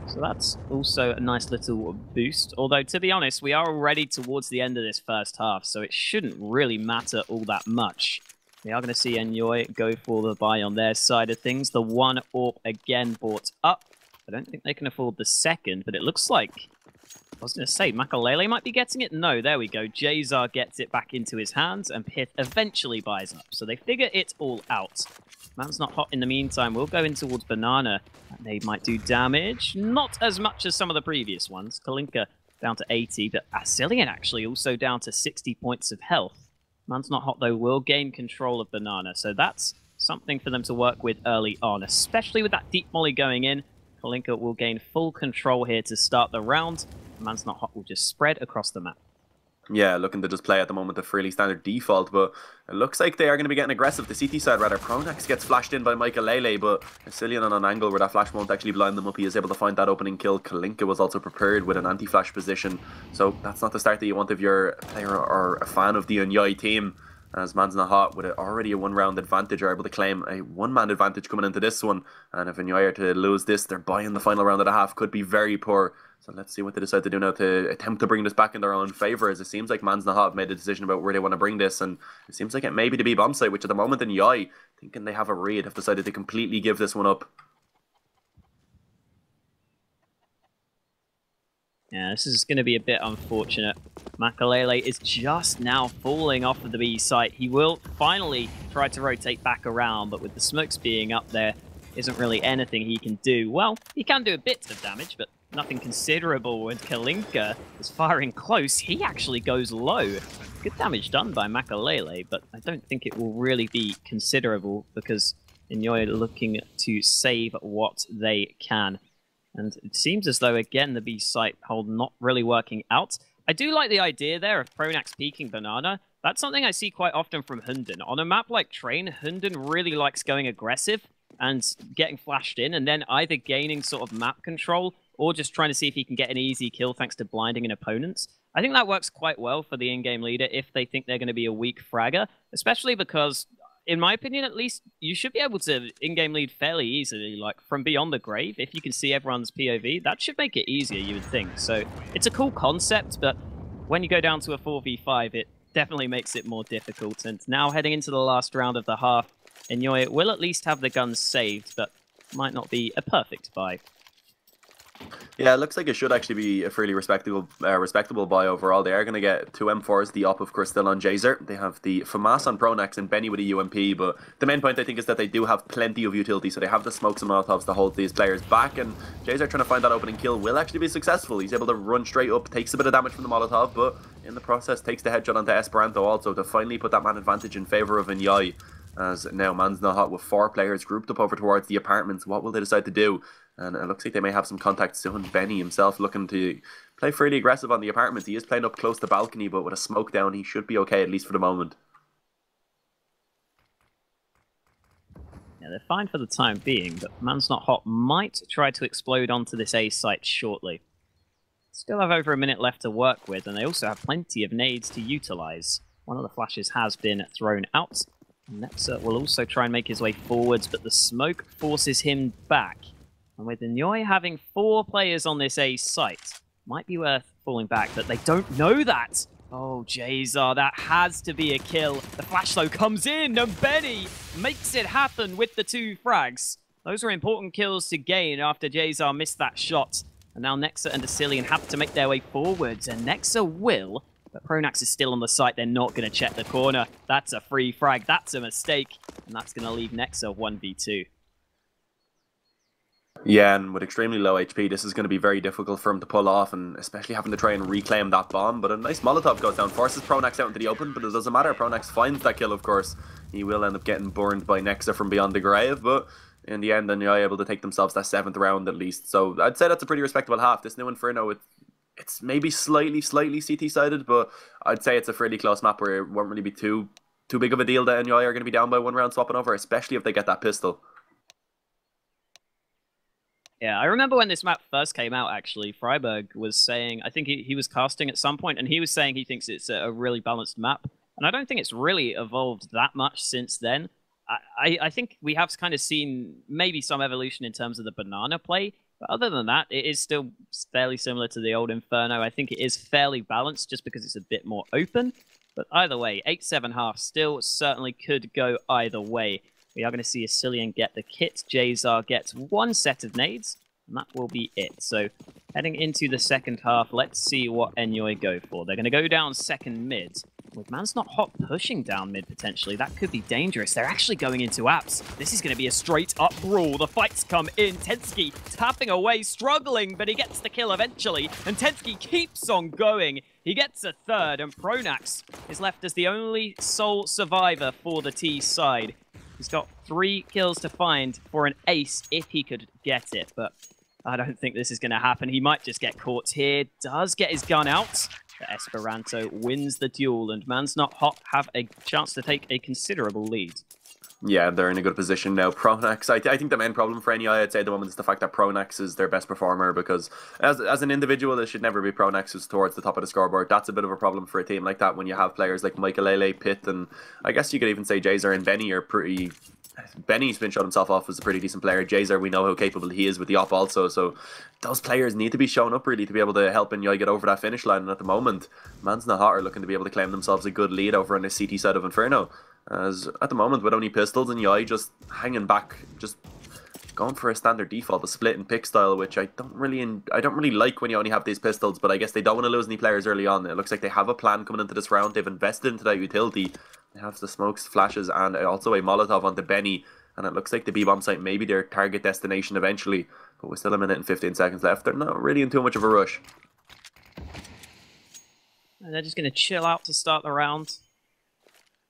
So that's also a nice little boost. Although, to be honest, we are already towards the end of this first half, so it shouldn't really matter all that much. We are going to see Enyoy go for the buy on their side of things. The one AWP again bought up. I don't think they can afford the second, but it looks like... I was going to say, Makalele might be getting it. No, there we go. Jazar gets it back into his hands, and Pith eventually buys up. So they figure it all out. Man's Not Hot in the meantime. We'll go in towards Banana. They might do damage. Not as much as some of the previous ones. Kalinka down to 80, but Asilian actually also down to 60 points of health. Man's Not Hot, though, will gain control of Banana. So that's something for them to work with early on, especially with that deep molly going in. Kalinka will gain full control here to start the round. Man's Not Hot will just spread across the map. Yeah, looking to just play at the moment a fairly standard default, but it looks like they are going to be getting aggressive. The CT side, rather. Pronax gets flashed in by Makalele, but Asilian on an angle where that flash won't actually blind them up. He is able to find that opening kill. Kalinka was also prepared with an anti-flash position, so that's not the start that you want if you're a player or a fan of the Enyoy team. As Man's Not Hot, with already a one-round advantage, are able to claim a one-man advantage coming into this one. And if Enyoy are to lose this, their buy in the final round of the half could be very poor. So let's see what they decide to do now to attempt to bring this back in their own favour, as it seems like Man's Not Hot have made a decision about where they want to bring this, and it seems like it may be to be bomb site, which at the moment Enyoy, thinking they have a read, have decided to completely give this one up. Yeah, this is going to be a bit unfortunate. Makalele is just now falling off of the B site. He will finally try to rotate back around, but with the smokes being up there, isn't really anything he can do. Well, he can do a bit of damage, but nothing considerable. And Kalinka is firing close. He actually goes low. Good damage done by Makalele, but I don't think it will really be considerable because Enyoy are looking to save what they can. And it seems as though, again, the B site hold not really working out. I do like the idea there of Pronax peeking Banana. That's something I see quite often from Hunden. On a map like Train, Hunden really likes going aggressive and getting flashed in, and then either gaining sort of map control or just trying to see if he can get an easy kill thanks to blinding an opponent. I think that works quite well for the in-game leader if they think they're going to be a weak fragger, especially because, in my opinion at least, you should be able to in-game lead fairly easily, like from beyond the grave. If you can see everyone's POV, that should make it easier, you would think. So it's a cool concept, but when you go down to a 4v5, it definitely makes it more difficult. And now heading into the last round of the half, Enyoy will at least have the guns saved, but might not be a perfect buy. Yeah, it looks like it should actually be a fairly respectable buy overall. They are going to get 2 M4s, the op of course still on Jazar. They have the FAMAS on Pronax and Benny with a UMP, but the main point I think is that they do have plenty of utility, so they have the smokes and molotovs to hold these players back, and Jazar trying to find that opening kill will actually be successful. He's able to run straight up, takes a bit of damage from the molotov, but in the process takes the headshot onto Esperanto also to finally put that man advantage in favour of Enyoy. As now Man's Not Hot with 4 players grouped up over towards the apartments. What will they decide to do? And it looks like they may have some contact soon. Benny himself looking to play fairly aggressive on the apartments. He is playing up close to balcony, but with a smoke down, he should be okay, at least for the moment. Yeah, they're fine for the time being, but Man's Not Hot might try to explode onto this A site shortly. Still have over a minute left to work with, and they also have plenty of nades to utilize. One of the flashes has been thrown out. Nexa will also try and make his way forwards, but the smoke forces him back. And with Enyoy having 4 players on this A site, might be worth falling back, but they don't know that. Oh, Jazar, that has to be a kill. The flash though comes in, and Benny makes it happen with the 2 frags. Those are important kills to gain after Jazar missed that shot. And now Nexa and Asilian have to make their way forwards, and Nexa will. But Pronax is still on the site. They're not going to check the corner. That's a free frag. That's a mistake. And that's going to leave Nexa 1v2. Yeah, and with extremely low HP, this is going to be very difficult for him to pull off, and especially having to try and reclaim that bomb. But a nice Molotov goes down, forces Pronax out into the open, but it doesn't matter. Pronax finds that kill, of course. He will end up getting burned by Nexa from beyond the grave, but in the end, they're able to take themselves that 7th round at least. So I'd say that's a pretty respectable half. This new Inferno, it's maybe slightly CT-sided, but I'd say it's a fairly close map where it won't really be too big of a deal that Enyoy are going to be down by 1 round swapping over, especially if they get that pistol. Yeah, I remember when this map first came out, actually, Freiburg was saying, I think he was casting at some point, and he was saying he thinks it's a really balanced map. And I don't think it's really evolved that much since then. I think we have kind of seen maybe some evolution in terms of the banana play, but other than that, it is still fairly similar to the old Inferno. I think it is fairly balanced just because it's a bit more open. But either way, 8-7 half still certainly could go either way. We are going to see Asilian get the kit. Jazar gets one set of nades, and that will be it. So heading into the second half, let's see what Enyoy go for. They're going to go down second mid. With Man's Not Hot pushing down mid potentially, that could be dangerous. They're actually going into apps. This is going to be a straight up brawl. The fights come in. Tensky tapping away, struggling, but he gets the kill eventually. And Tensky keeps on going. He gets a third, and Pronax is left as the only sole survivor for the T side. He's got 3 kills to find for an ace if he could get it, but I don't think this is going to happen. He might just get caught here. Does get his gun out. But Esperanto wins the duel, and Man's Not Hot have a chance to take a considerable lead. Yeah, they're in a good position now. Pronax, I think the main problem for Enyoy, I'd say at the moment, is the fact that Pronax is their best performer, because as an individual, it should never be Pronax who's towards the top of the scoreboard. That's a bit of a problem for a team like that when you have players like Michael, Pitt, and I guess you could even say Jazar and Benny are pretty... Benny's been showing himself off as a pretty decent player. Jazar, we know how capable he is with the op also, so those players need to be shown up really to be able to help Enyoy get over that finish line, and at the moment, Man's Not Hot are looking to be able to claim themselves a good lead over on the CT side of Inferno. As at the moment, with only pistols and Enyoy just hanging back, just going for a standard default, a split and pick style, which I don't really like when you only have these pistols, but I guess they don't want to lose any players early on. It looks like they have a plan coming into this round. They've invested into that utility. They have the smokes, flashes, and also a Molotov onto Benny, and it looks like the B-bomb site may be their target destination eventually, but with still a minute and 15 seconds left, they're not really in too much of a rush. And they're just going to chill out to start the round.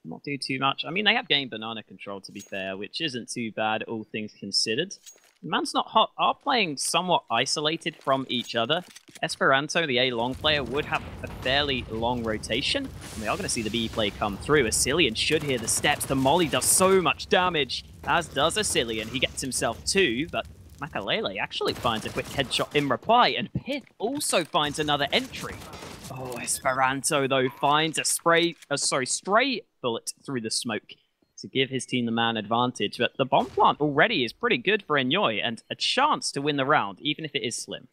Not do too much. I mean, they have gained banana control, to be fair, which isn't too bad, all things considered. Man's Not Hot are playing somewhat isolated from each other. Esperanto, the A-long player, would have a fairly long rotation, and we are going to see the B play come through. Asilian should hear the steps. The molly does so much damage, as does Asilian. He gets himself 2, but Makalele actually finds a quick headshot in reply, and Pith also finds another entry. Oh, Esperanto, though, finds a stray bullet through the smoke to give his team the man advantage. But the bomb plant already is pretty good for Enyoy, and a chance to win the round, even if it is slim.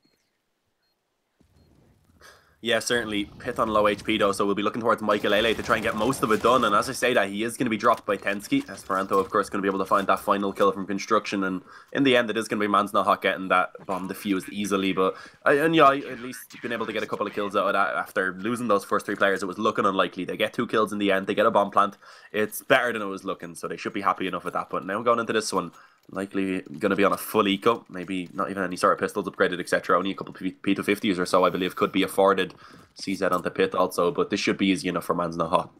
Yeah, certainly. Pith on low HP though, so we'll be looking towards Michael to try and get most of it done. And as I say that, he is going to be dropped by Tensky. Esperanto, of course, going to be able to find that final kill from Construction. And in the end, it is going to be Man's Not Hot getting that bomb defused easily. But Enyoy at least been able to get a couple of kills out of that after losing those first 3 players. It was looking unlikely. They get 2 kills in the end. They get a bomb plant. It's better than it was looking, so they should be happy enough with that. But now going into this one, likely going to be on a full eco, maybe not even any sort of pistols upgraded, etc. Only a couple of P250s or so, I believe, could be afforded. CZ onto Pit also, but this should be easy enough for Man's Not Hot.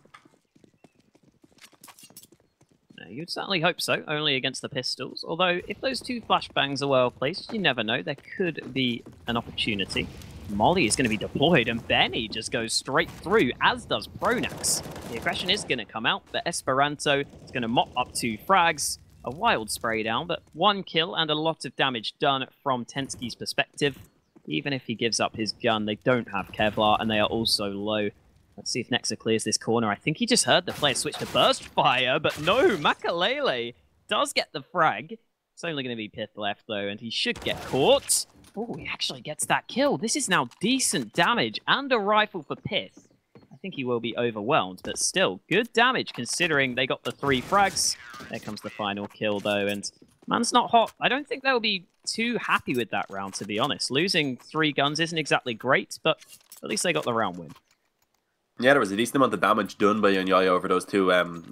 You'd certainly hope so, only against the pistols. Although, if those 2 flashbangs are well placed, you never know, there could be an opportunity. Molly is going to be deployed, and Benny just goes straight through, as does Pronax. The aggression is going to come out, but Esperanto is going to mop up 2 frags. A wild spray down, but 1 kill and a lot of damage done from Tensky's perspective. Even if he gives up his gun, they don't have Kevlar, and they are also low. Let's see if Nexa clears this corner. I think he just heard the player switch to burst fire, but no, Makalele does get the frag. It's only going to be Pith left, though, and he should get caught. Oh, he actually gets that kill. This is now decent damage and a rifle for Pith. I think he will be overwhelmed, but still, good damage considering they got the 3 frags. There comes the final kill, though, and Man's Not Hot. I don't think they'll be too happy with that round, to be honest. Losing 3 guns isn't exactly great, but at least they got the round win. Yeah, there was a decent amount of damage done by Enyoy over those 2,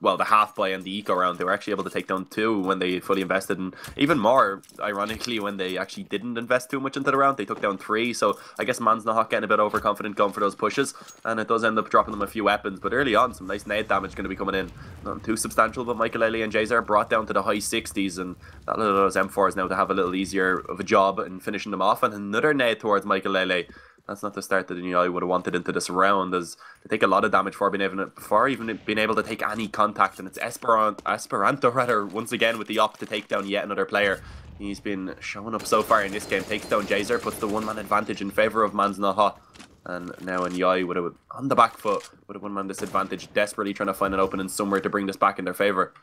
well, the half buy and the eco round. They were actually able to take down 2 when they fully invested, and even more, ironically, when they actually didn't invest too much into the round, they took down 3. So I guess Man's Not Hot getting a bit overconfident going for those pushes, and it does end up dropping them a few weapons. But early on, some nice nade damage going to be coming in. Not too substantial, but Michael and Jazar brought down to the high 60s, and that allows those M4s now to have a little easier of a job in finishing them off. And another nade towards Michael Lele. That's not the start that Enyoy would have wanted into this round, as they take a lot of damage before even being able to take any contact, and it's Esperanto rather once again with the op to take down yet another player. He's been showing up so far in this game. Takes down Jazer, puts the one-man advantage in favor of Man's Not Hot. And now Enyoy with on the back foot with a one-man disadvantage, desperately trying to find an opening somewhere to bring this back in their favor.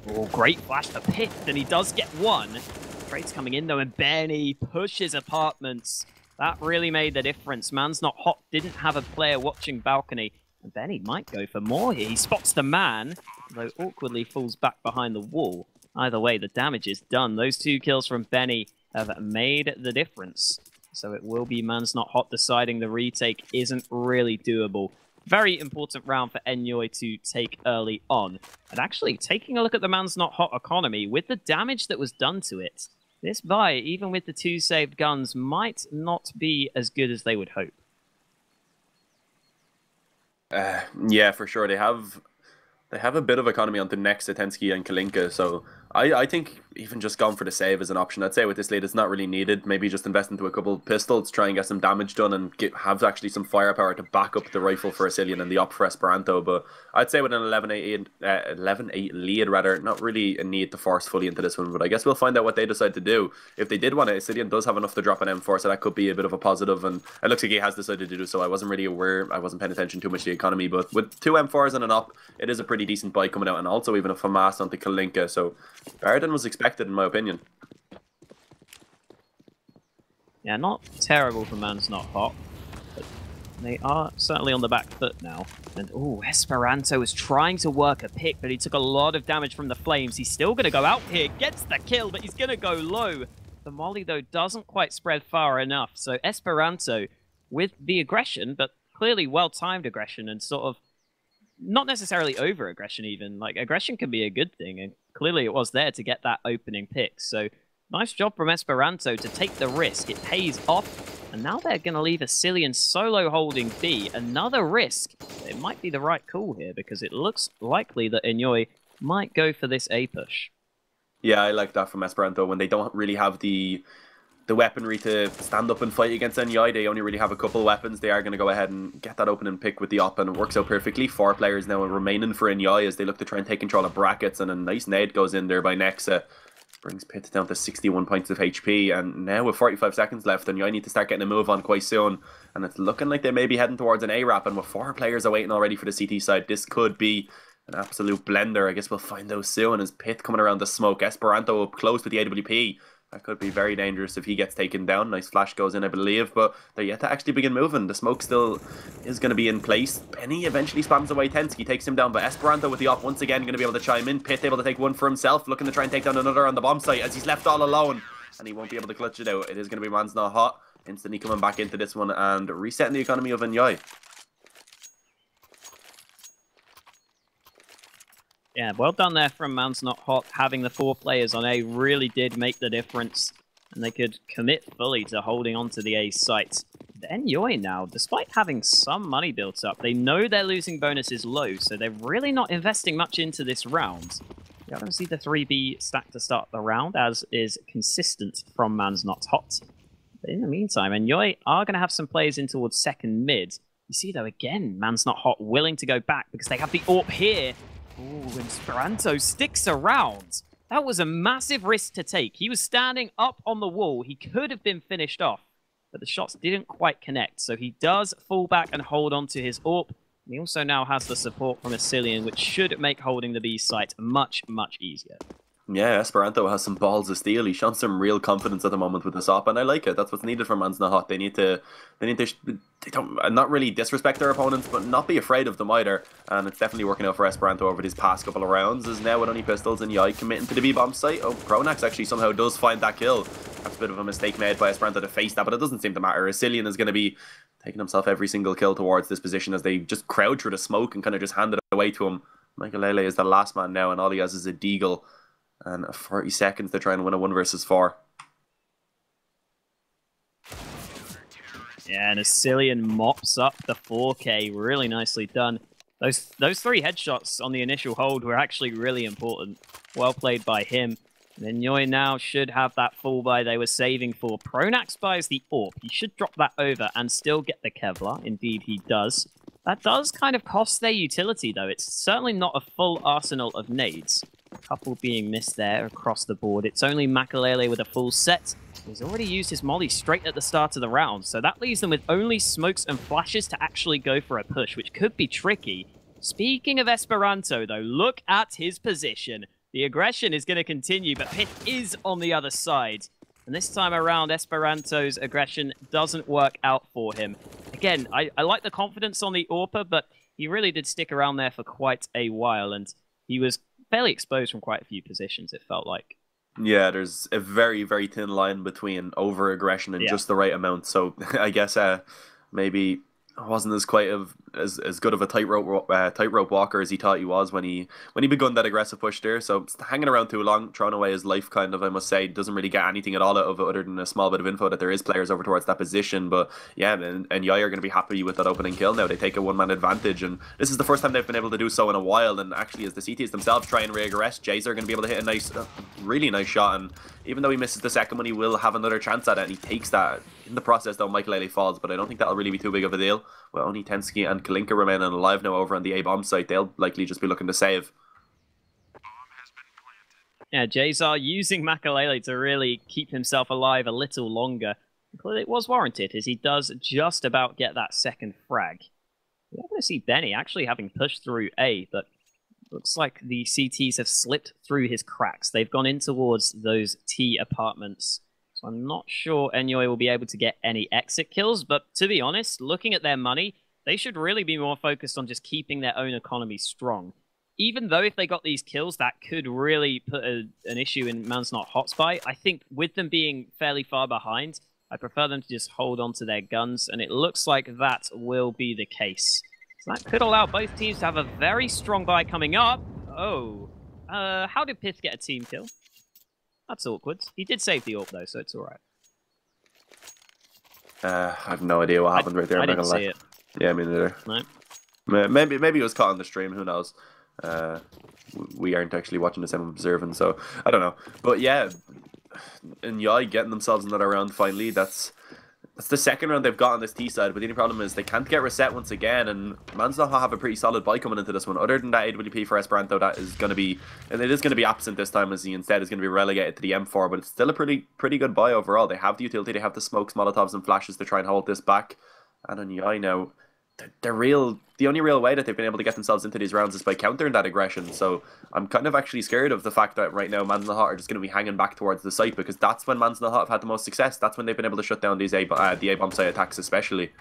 Oh, great flash for Pith, and he does get one. Trade's coming in though, and Benny pushes Apartments. That really made the difference. Man's Not Hot didn't have a player watching balcony, and Benny might go for more here. He spots the man, though awkwardly falls back behind the wall. Either way, the damage is done. Those 2 kills from Benny have made the difference. So it will be Man's Not Hot deciding the retake isn't really doable. Very important round for Enyoy to take early on. And actually, taking a look at the Man's Not Hot economy, with the damage that was done to it, this buy, even with the 2 saved guns, might not be as good as they would hope. Yeah, for sure. They have a bit of economy on the next Atensky and Kalinka, so I think even just going for the save is an option. I'd say with this lead, it's not really needed. Maybe just invest into a couple pistols, try and get some damage done, and have actually some firepower to back up the rifle for Asilian and the op for Esperanto. But I'd say with an 11-8 lead, rather, not really a need to force fully into this one. But I guess we'll find out what they decide to do. If they did want it, Asilian does have enough to drop an M4, so that could be a bit of a positive. And it looks like he has decided to do so. I wasn't really aware. I wasn't paying attention too much to the economy. But with 2 M4s and an op, it is a pretty decent buy coming out. And also even a FAMAS onto Kalinka. So better than was expected, in my opinion. Yeah, not terrible for Man's Not Hot, but they are certainly on the back foot now. And oh, Esperanto was trying to work a pick, but he took a lot of damage from the flames. He's still going to go out here, gets the kill, but he's going to go low. The molly, though, doesn't quite spread far enough. So Esperanto, with the aggression, but clearly well-timed aggression and sort of not necessarily over-aggression even. Like, aggression can be a good thing, and clearly it was there to get that opening pick. So, nice job from Esperanto to take the risk. It pays off, and now they're going to leave Asilian solo holding B. Another risk. It might be the right call here, because it looks likely that Enyoy might go for this A push. Yeah, I like that from Esperanto. When they don't really have the weaponry to stand up and fight against Enyoy, they only really have a couple weapons. They are going to go ahead and get that opening pick with the op, and it works out perfectly. 4 players now remaining for Enyoy as they look to try and take control of brackets, and a nice nade goes in there by Nexa. Brings Pitt down to 61 points of HP, and now with 45 seconds left, Enyoy need to start getting a move on quite soon, and it's looking like they may be heading towards an A-Rap, and with 4 players awaiting already for the CT side, this could be an absolute blender. I guess we'll find out soon as Pitt coming around the smoke. Esperanto up close with the AWP. That could be very dangerous if he gets taken down. Nice flash goes in, I believe, but they're yet to actually begin moving. The smoke still is going to be in place. Benny eventually spams away Tensky, takes him down, but Esperanto with the op once again going to be able to chime in. Pitt able to take one for himself, looking to try and take down another on the bomb site as he's left all alone, and he won't be able to clutch it out. It is going to be Man's Not Hot. Instantly coming back into this one and resetting the economy of Enyoy. Yeah, well done there from Man's Not Hot. Having the 4 players on A really did make the difference, and they could commit fully to holding on to the A site. Enyoy now, despite having some money built up, they know their losing bonus is low, so they're really not investing much into this round. You're going to see the 3B stack to start the round, as is consistent from Man's Not Hot. But in the meantime, Enyoy are going to have some players in towards second mid. You see, though, again, Man's Not Hot willing to go back because they have the AWP here. Ooh, and Esperanto sticks around. That was a massive risk to take. He was standing up on the wall. He could have been finished off, but the shots didn't quite connect. So he does fall back and hold on to his AWP. And he also now has the support from Asilian, which should make holding the B site much, much easier. Yeah, Esperanto has some balls of steel. He's shown some real confidence at the moment with this op, and I like it. That's what's needed for Man's Not Hot. They don't not really disrespect their opponents, but not be afraid of them either. And it's definitely working out for Esperanto over these past couple of rounds. As now with only pistols and Enyoy committing to the B-bomb site. Oh, Pronax actually somehow does find that kill. That's a bit of a mistake made by Esperanto to face that, but it doesn't seem to matter. Asilian is going to be taking himself every single kill towards this position as they just crowd through the smoke and kind of just hand it away to him. Michael Lele is the last man now, and all he has is a deagle. And 40 seconds to try and win a 1 versus 4. Yeah, and Asilian mops up the 4K. Really nicely done. Those 3 headshots on the initial hold were actually really important. Well played by him. And Enyoy now should have that full buy they were saving for. Pronax buys the AWP. He should drop that over and still get the Kevlar. Indeed, he does. That does kind of cost their utility, though. It's certainly not a full arsenal of nades. A couple being missed there across the board. It's only Makalele with a full set. He's already used his molly straight at the start of the round, so that leaves them with only smokes and flashes to actually go for a push, which could be tricky. Speaking of Esperanto, though, look at his position. The aggression is going to continue, but Pith is on the other side. And this time around, Esperanto's aggression doesn't work out for him. Again, I like the confidence on the AWPer, but he really did stick around there for quite a while, and he was fairly exposed from quite a few positions, it felt like. Yeah, there's a very, very thin line between over-aggression and just the right amount. So I guess maybe wasn't as quite as good of a tightrope walker as he thought he was when he begun that aggressive push there. So hanging around too long, throwing away his life, kind of, I must say, doesn't really get anything at all out of it other than a small bit of info that there is players over towards that position. But yeah, and Enyoy are going to be happy with that opening kill now. They take a one-man advantage, and this is the first time they've been able to do so in a while. And actually, as the CTs themselves try and reaggress, Jays are going to be able to hit a nice, really nice shot. And even though he misses the second one, he will have another chance at it, and he takes that. In the process, though, Makalele falls, but I don't think that'll really be too big of a deal. Well, only Tensky and Kalinka remaining alive now over on the A-bomb site. They'll likely just be looking to save. Yeah, Jays are using Makalele to really keep himself alive a little longer. Clearly it was warranted, as he does just about get that second frag. We're going to see Benny actually having pushed through A, but looks like the CTs have slipped through his cracks. They've gone in towards those T apartments. So I'm not sure Enyoy will be able to get any exit kills, but to be honest, looking at their money, they should really be more focused on just keeping their own economy strong. Even though if they got these kills, that could really put an issue in Man's Not Hot Spy, I think with them being fairly far behind, I prefer them to just hold on to their guns, and it looks like that will be the case. So that could allow both teams to have a very strong buy coming up. Oh, how did Pith get a team kill? That's awkward. He did save the AWP though, so it's alright. I have no idea what happened right there. I didn't see it. Yeah, me neither. No. Maybe it was caught on the stream. Who knows? We aren't actually watching this. I'm observing, so I don't know. But yeah, Enyoy getting themselves another round finally. That's the second round they've got on this T side, but the only problem is they can't get reset once again, and Man's Not have a pretty solid buy coming into this one. Other than that AWP for Esperanto, that is going to be, and it is going to be absent this time, as he instead is going to be relegated to the M4, but it's still a pretty good buy overall. They have the utility, they have the smokes, molotovs, and flashes to try and hold this back. And Enyoy now, the only real way that they've been able to get themselves into these rounds is by countering that aggression. So I'm kind of actually scared of the fact that right now Man's Not Hot are just going to be hanging back towards the site, because that's when Man's Not Hot have had the most success. That's when they've been able to shut down these the A-bomb site attacks especially.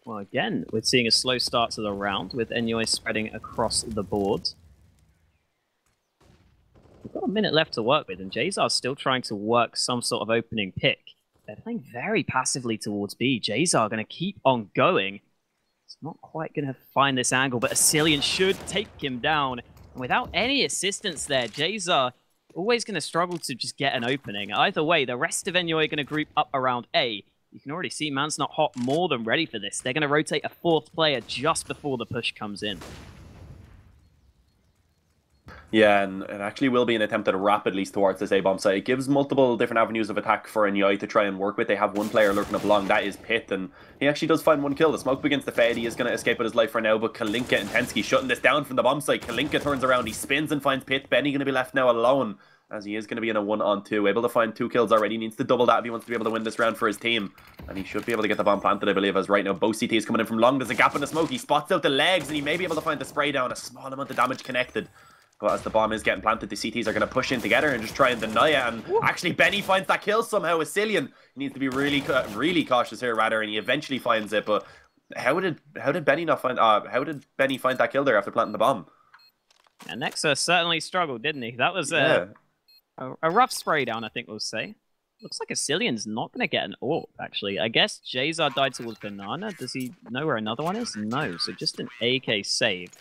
Well, again, we're seeing a slow start to the round with Enyoy spreading across the board. We've got a minute left to work with, and Jazar's still trying to work some sort of opening pick. They're playing very passively towards B. Jazar going to keep on going. It's not quite going to find this angle, but Asilian should take him down. And without any assistance there, Jazar always going to struggle to just get an opening. Either way, the rest of Enyoy are going to group up around A. You can already see Man's Not Hot more than ready for this. They're going to rotate a fourth player just before the push comes in. Yeah, and it actually will be an attempt at a wrap at least towards this A-bomb site. It gives multiple different avenues of attack for Enyoy to try and work with. They have one player lurking up along, that is Pith, and he actually does find one kill. The smoke begins to fade. He is going to escape with his life for now, but Kalinka and Tensky shutting this down from the bomb site. Kalinka turns around, he spins and finds Pith. Benny going to be left now alone, as he is going to be in a 1-on-2. Able to find 2 kills already. He needs to double that if he wants to be able to win this round for his team. And he should be able to get the bomb planted, I believe, as right now both CTs coming in from long. There's a gap in the smoke. He spots out the legs, and he may be able to find the spray down. A small amount of damage connected. But as the bomb is getting planted, the CTs are going to push in together and just try and deny it. And actually, Benny finds that kill somehow. Asilian needs to be really cautious here, rather, and he eventually finds it. But how did Benny not find? How did Benny find that kill there after planting the bomb? And Nexa certainly struggled, didn't he? That was a rough spray down, I think we'll say. Looks like Asilian's not going to get an AWP, actually. I guess Jazar died towards Banana. Does he know where another one is? No, so just an AK save.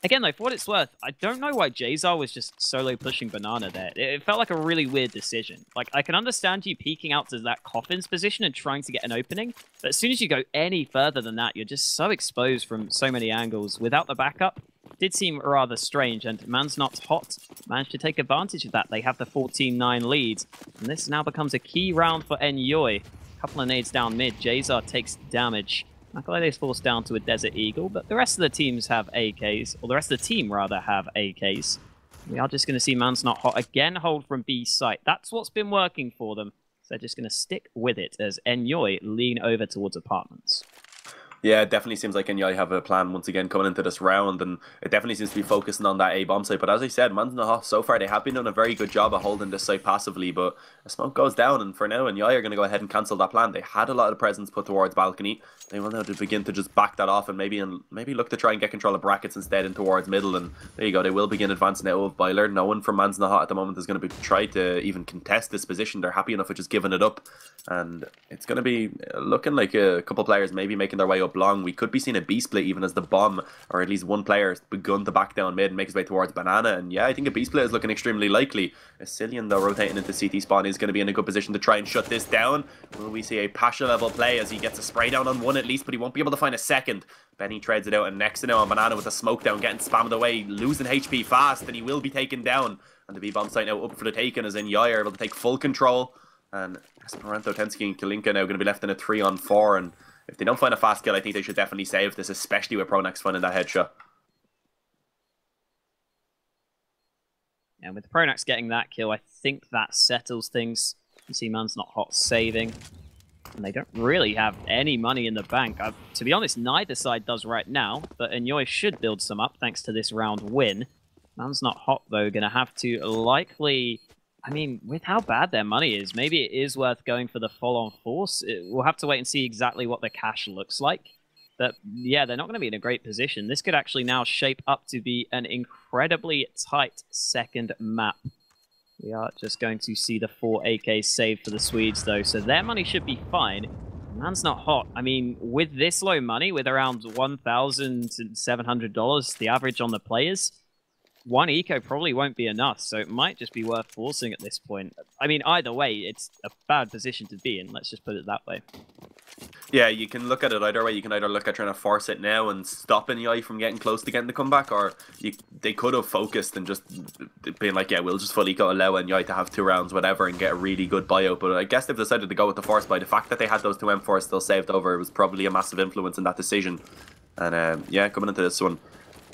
Again, though, for what it's worth, I don't know why Jazar was just solo pushing Banana there. It felt like a really weird decision. Like, I can understand you peeking out to that coffin's position and trying to get an opening, but as soon as you go any further than that, you're just so exposed from so many angles. Without the backup, it did seem rather strange, and Man's Not Hot managed to take advantage of that. They have the 14-9 lead, and this now becomes a key round for Enyoy. A couple of nades down mid. Jazar takes damage. Makalele's forced down to a Desert Eagle, but the rest of the teams have AKs, or the rest of the team, rather, have AKs. We are just going to see Man's Not Hot again hold from B site. That's what's been working for them. So they're just going to stick with it as Enyoy lean over towards apartments. Yeah, it definitely seems like Enyoy have a plan once again coming into this round, and it definitely seems to be focusing on that A bomb site. But as I said, Man's Not Hot, so far they have been doing a very good job of holding this site passively, but a smoke goes down, and for now Enyoy are going to go ahead and cancel that plan. They had a lot of presence put towards balcony. They will now to begin to just back that off and maybe look to try and get control of brackets instead and towards middle, and there you go, they will begin advancing out of Boiler. No one from Man's Not Hot at the moment is going to be try to even contest this position. They're happy enough with just giving it up, and it's going to be looking like a couple players maybe making their way up long. We could be seeing a B split even as the bomb, or at least one player has begun to back down mid and make his way towards Banana, and yeah, I think a B split is looking extremely likely. Cillian though rotating into CT spawn is going to be in a good position to try and shut this down. Will we see a Pasha level play as he gets a spray down on one at least, but he won't be able to find a second. Benny treads it out, and next to now on Banana with a smoke down, getting spammed away, losing HP fast, and he will be taken down. And the B bomb site now up for the taking as Enyoy are able to take full control, and Esperanto, Tensky and Kalinka now going to be left in a 3-on-4, and if they don't find a fast kill, I think they should definitely save this, especially with Pronax finding that headshot. And with Pronax getting that kill, I think that settles things. You see Man's Not Hot saving, and they don't really have any money in the bank. To be honest, neither side does right now, but Enyoy should build some up thanks to this round win. Man's Not Hot, though, going to have to likely... I mean, with how bad their money is, maybe it is worth going for the full-on force. We'll have to wait and see exactly what the cash looks like. But yeah, they're not going to be in a great position. This could actually now shape up to be an incredibly tight second map. We are just going to see the 4 AKs saved for the Swedes, though, so their money should be fine. Man's Not Hot. I mean, with this low money, with around $1,700, the average on the players, 1 eco probably won't be enough, so it might just be worth forcing at this point. I mean, either way, it's a bad position to be in, let's just put it that way. Yeah, you can look at it either way. You can either look at trying to force it now and stop Enyoy from getting close to getting the comeback, or they could have focused and just been like, yeah, we'll just fully allow Enyoy to have 2 rounds, whatever, and get a really good buyout. But I guess they've decided to go with the force buy. The fact that they had those 2 M4s still saved over was probably a massive influence in that decision. And yeah, coming into this one,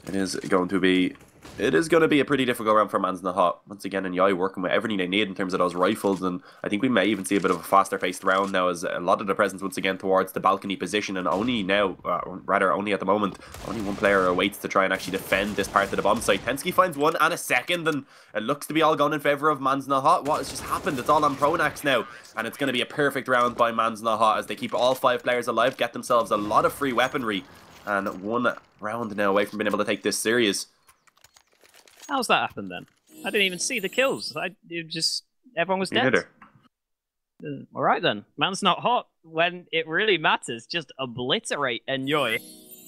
it is going to be a pretty difficult round for Man's Not Hot. Once again, Enyoy working with everything they need in terms of those rifles, and I think we may even see a bit of a faster paced round now as a lot of the presence once again towards the balcony position, and only now, only at the moment, only one player awaits to try and actually defend this part of the bomb site. Tensky finds 1 and a second, and it looks to be all gone in favour of Man's Not Hot. What has just happened? It's all on Pronax now, and it's going to be a perfect round by Man's Not Hot as they keep all 5 players alive, get themselves a lot of free weaponry, and 1 round now away from being able to take this serious. How's that happened then? I didn't even see the kills. Everyone was dead. All right then. Man's Not Hot. When it really matters, just obliterate Enyoy.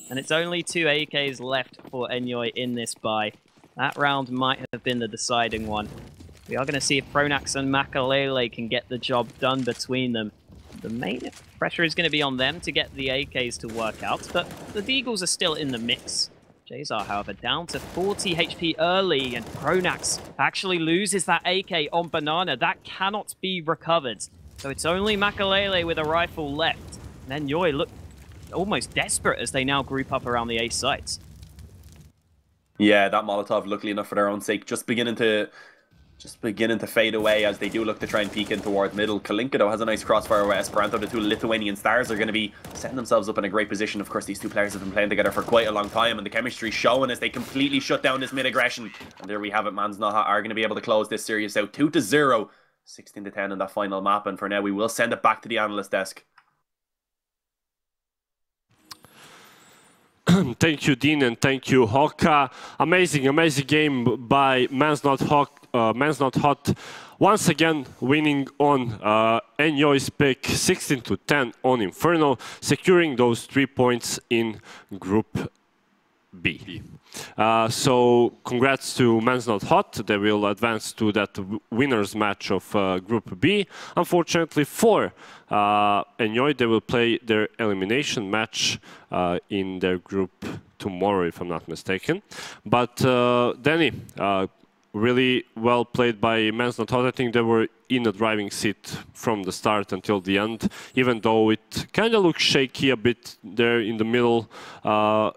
And it's only 2 AKs left for Enyoy in this buy. That round might have been the deciding one. We are going to see if Pronax and Makalele can get the job done between them. The main pressure is going to be on them to get the AKs to work out, but the Deagles are still in the mix. Jazar, however, down to 40 HP early, and Pronax actually loses that AK on Banana. That cannot be recovered. So it's only Makalele with a rifle left. And Enyoy look almost desperate as they now group up around the A sites. Yeah, that Molotov, luckily enough for their own sake, just beginning to fade away as they do look to try and peek in towards middle. Kalinka, though, has a nice crossfire with Esperanto. The 2 Lithuanian stars are going to be setting themselves up in a great position. Of course, these 2 players have been playing together for quite a long time, and the chemistry showing as they completely shut down this mid-aggression. And there we have it. Man's Not Hot are going to be able to close this series out 2-0, 16-10 in that final map. And for now, we will send it back to the analyst desk. Thank you, Dean, and thank you, Hoka. Amazing game by Man's Not Hot. Once again, winning on Enyoy's pick, 16-10 on Inferno, securing those 3 points in Group B. So congrats to Man's Not Hot. They will advance to that winners match of Group B. Unfortunately for Enyoy, they will play their elimination match in their group tomorrow, if I'm not mistaken. But Danny, really well played by Men's Not Hot. I think they were in a driving seat from the start until the end, even though it kind of looked shaky a bit there in the middle of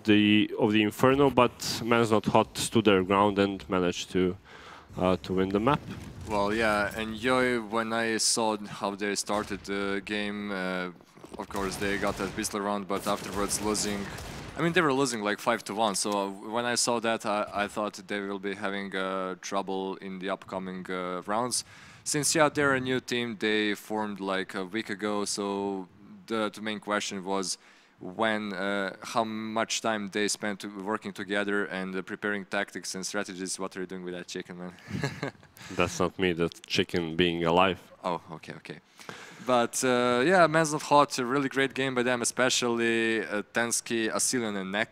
the Inferno. But Men's Not Hot stood their ground and managed to win the map. Well, yeah, and Enyoy, when I saw how they started the game, of course they got that pistol round, but afterwards losing. I mean, they were losing like 5-1, so when I saw that, I thought they will be having trouble in the upcoming rounds. Since, yeah, they're a new team, they formed like a week ago, so the main question was how much time they spent working together and preparing tactics and strategies. What are you doing with that chicken, man? That's not me, that chicken being alive. Oh, okay, okay. But yeah, Men's Not Hot, a really great game by them, especially Tensky, Asilion and Neck.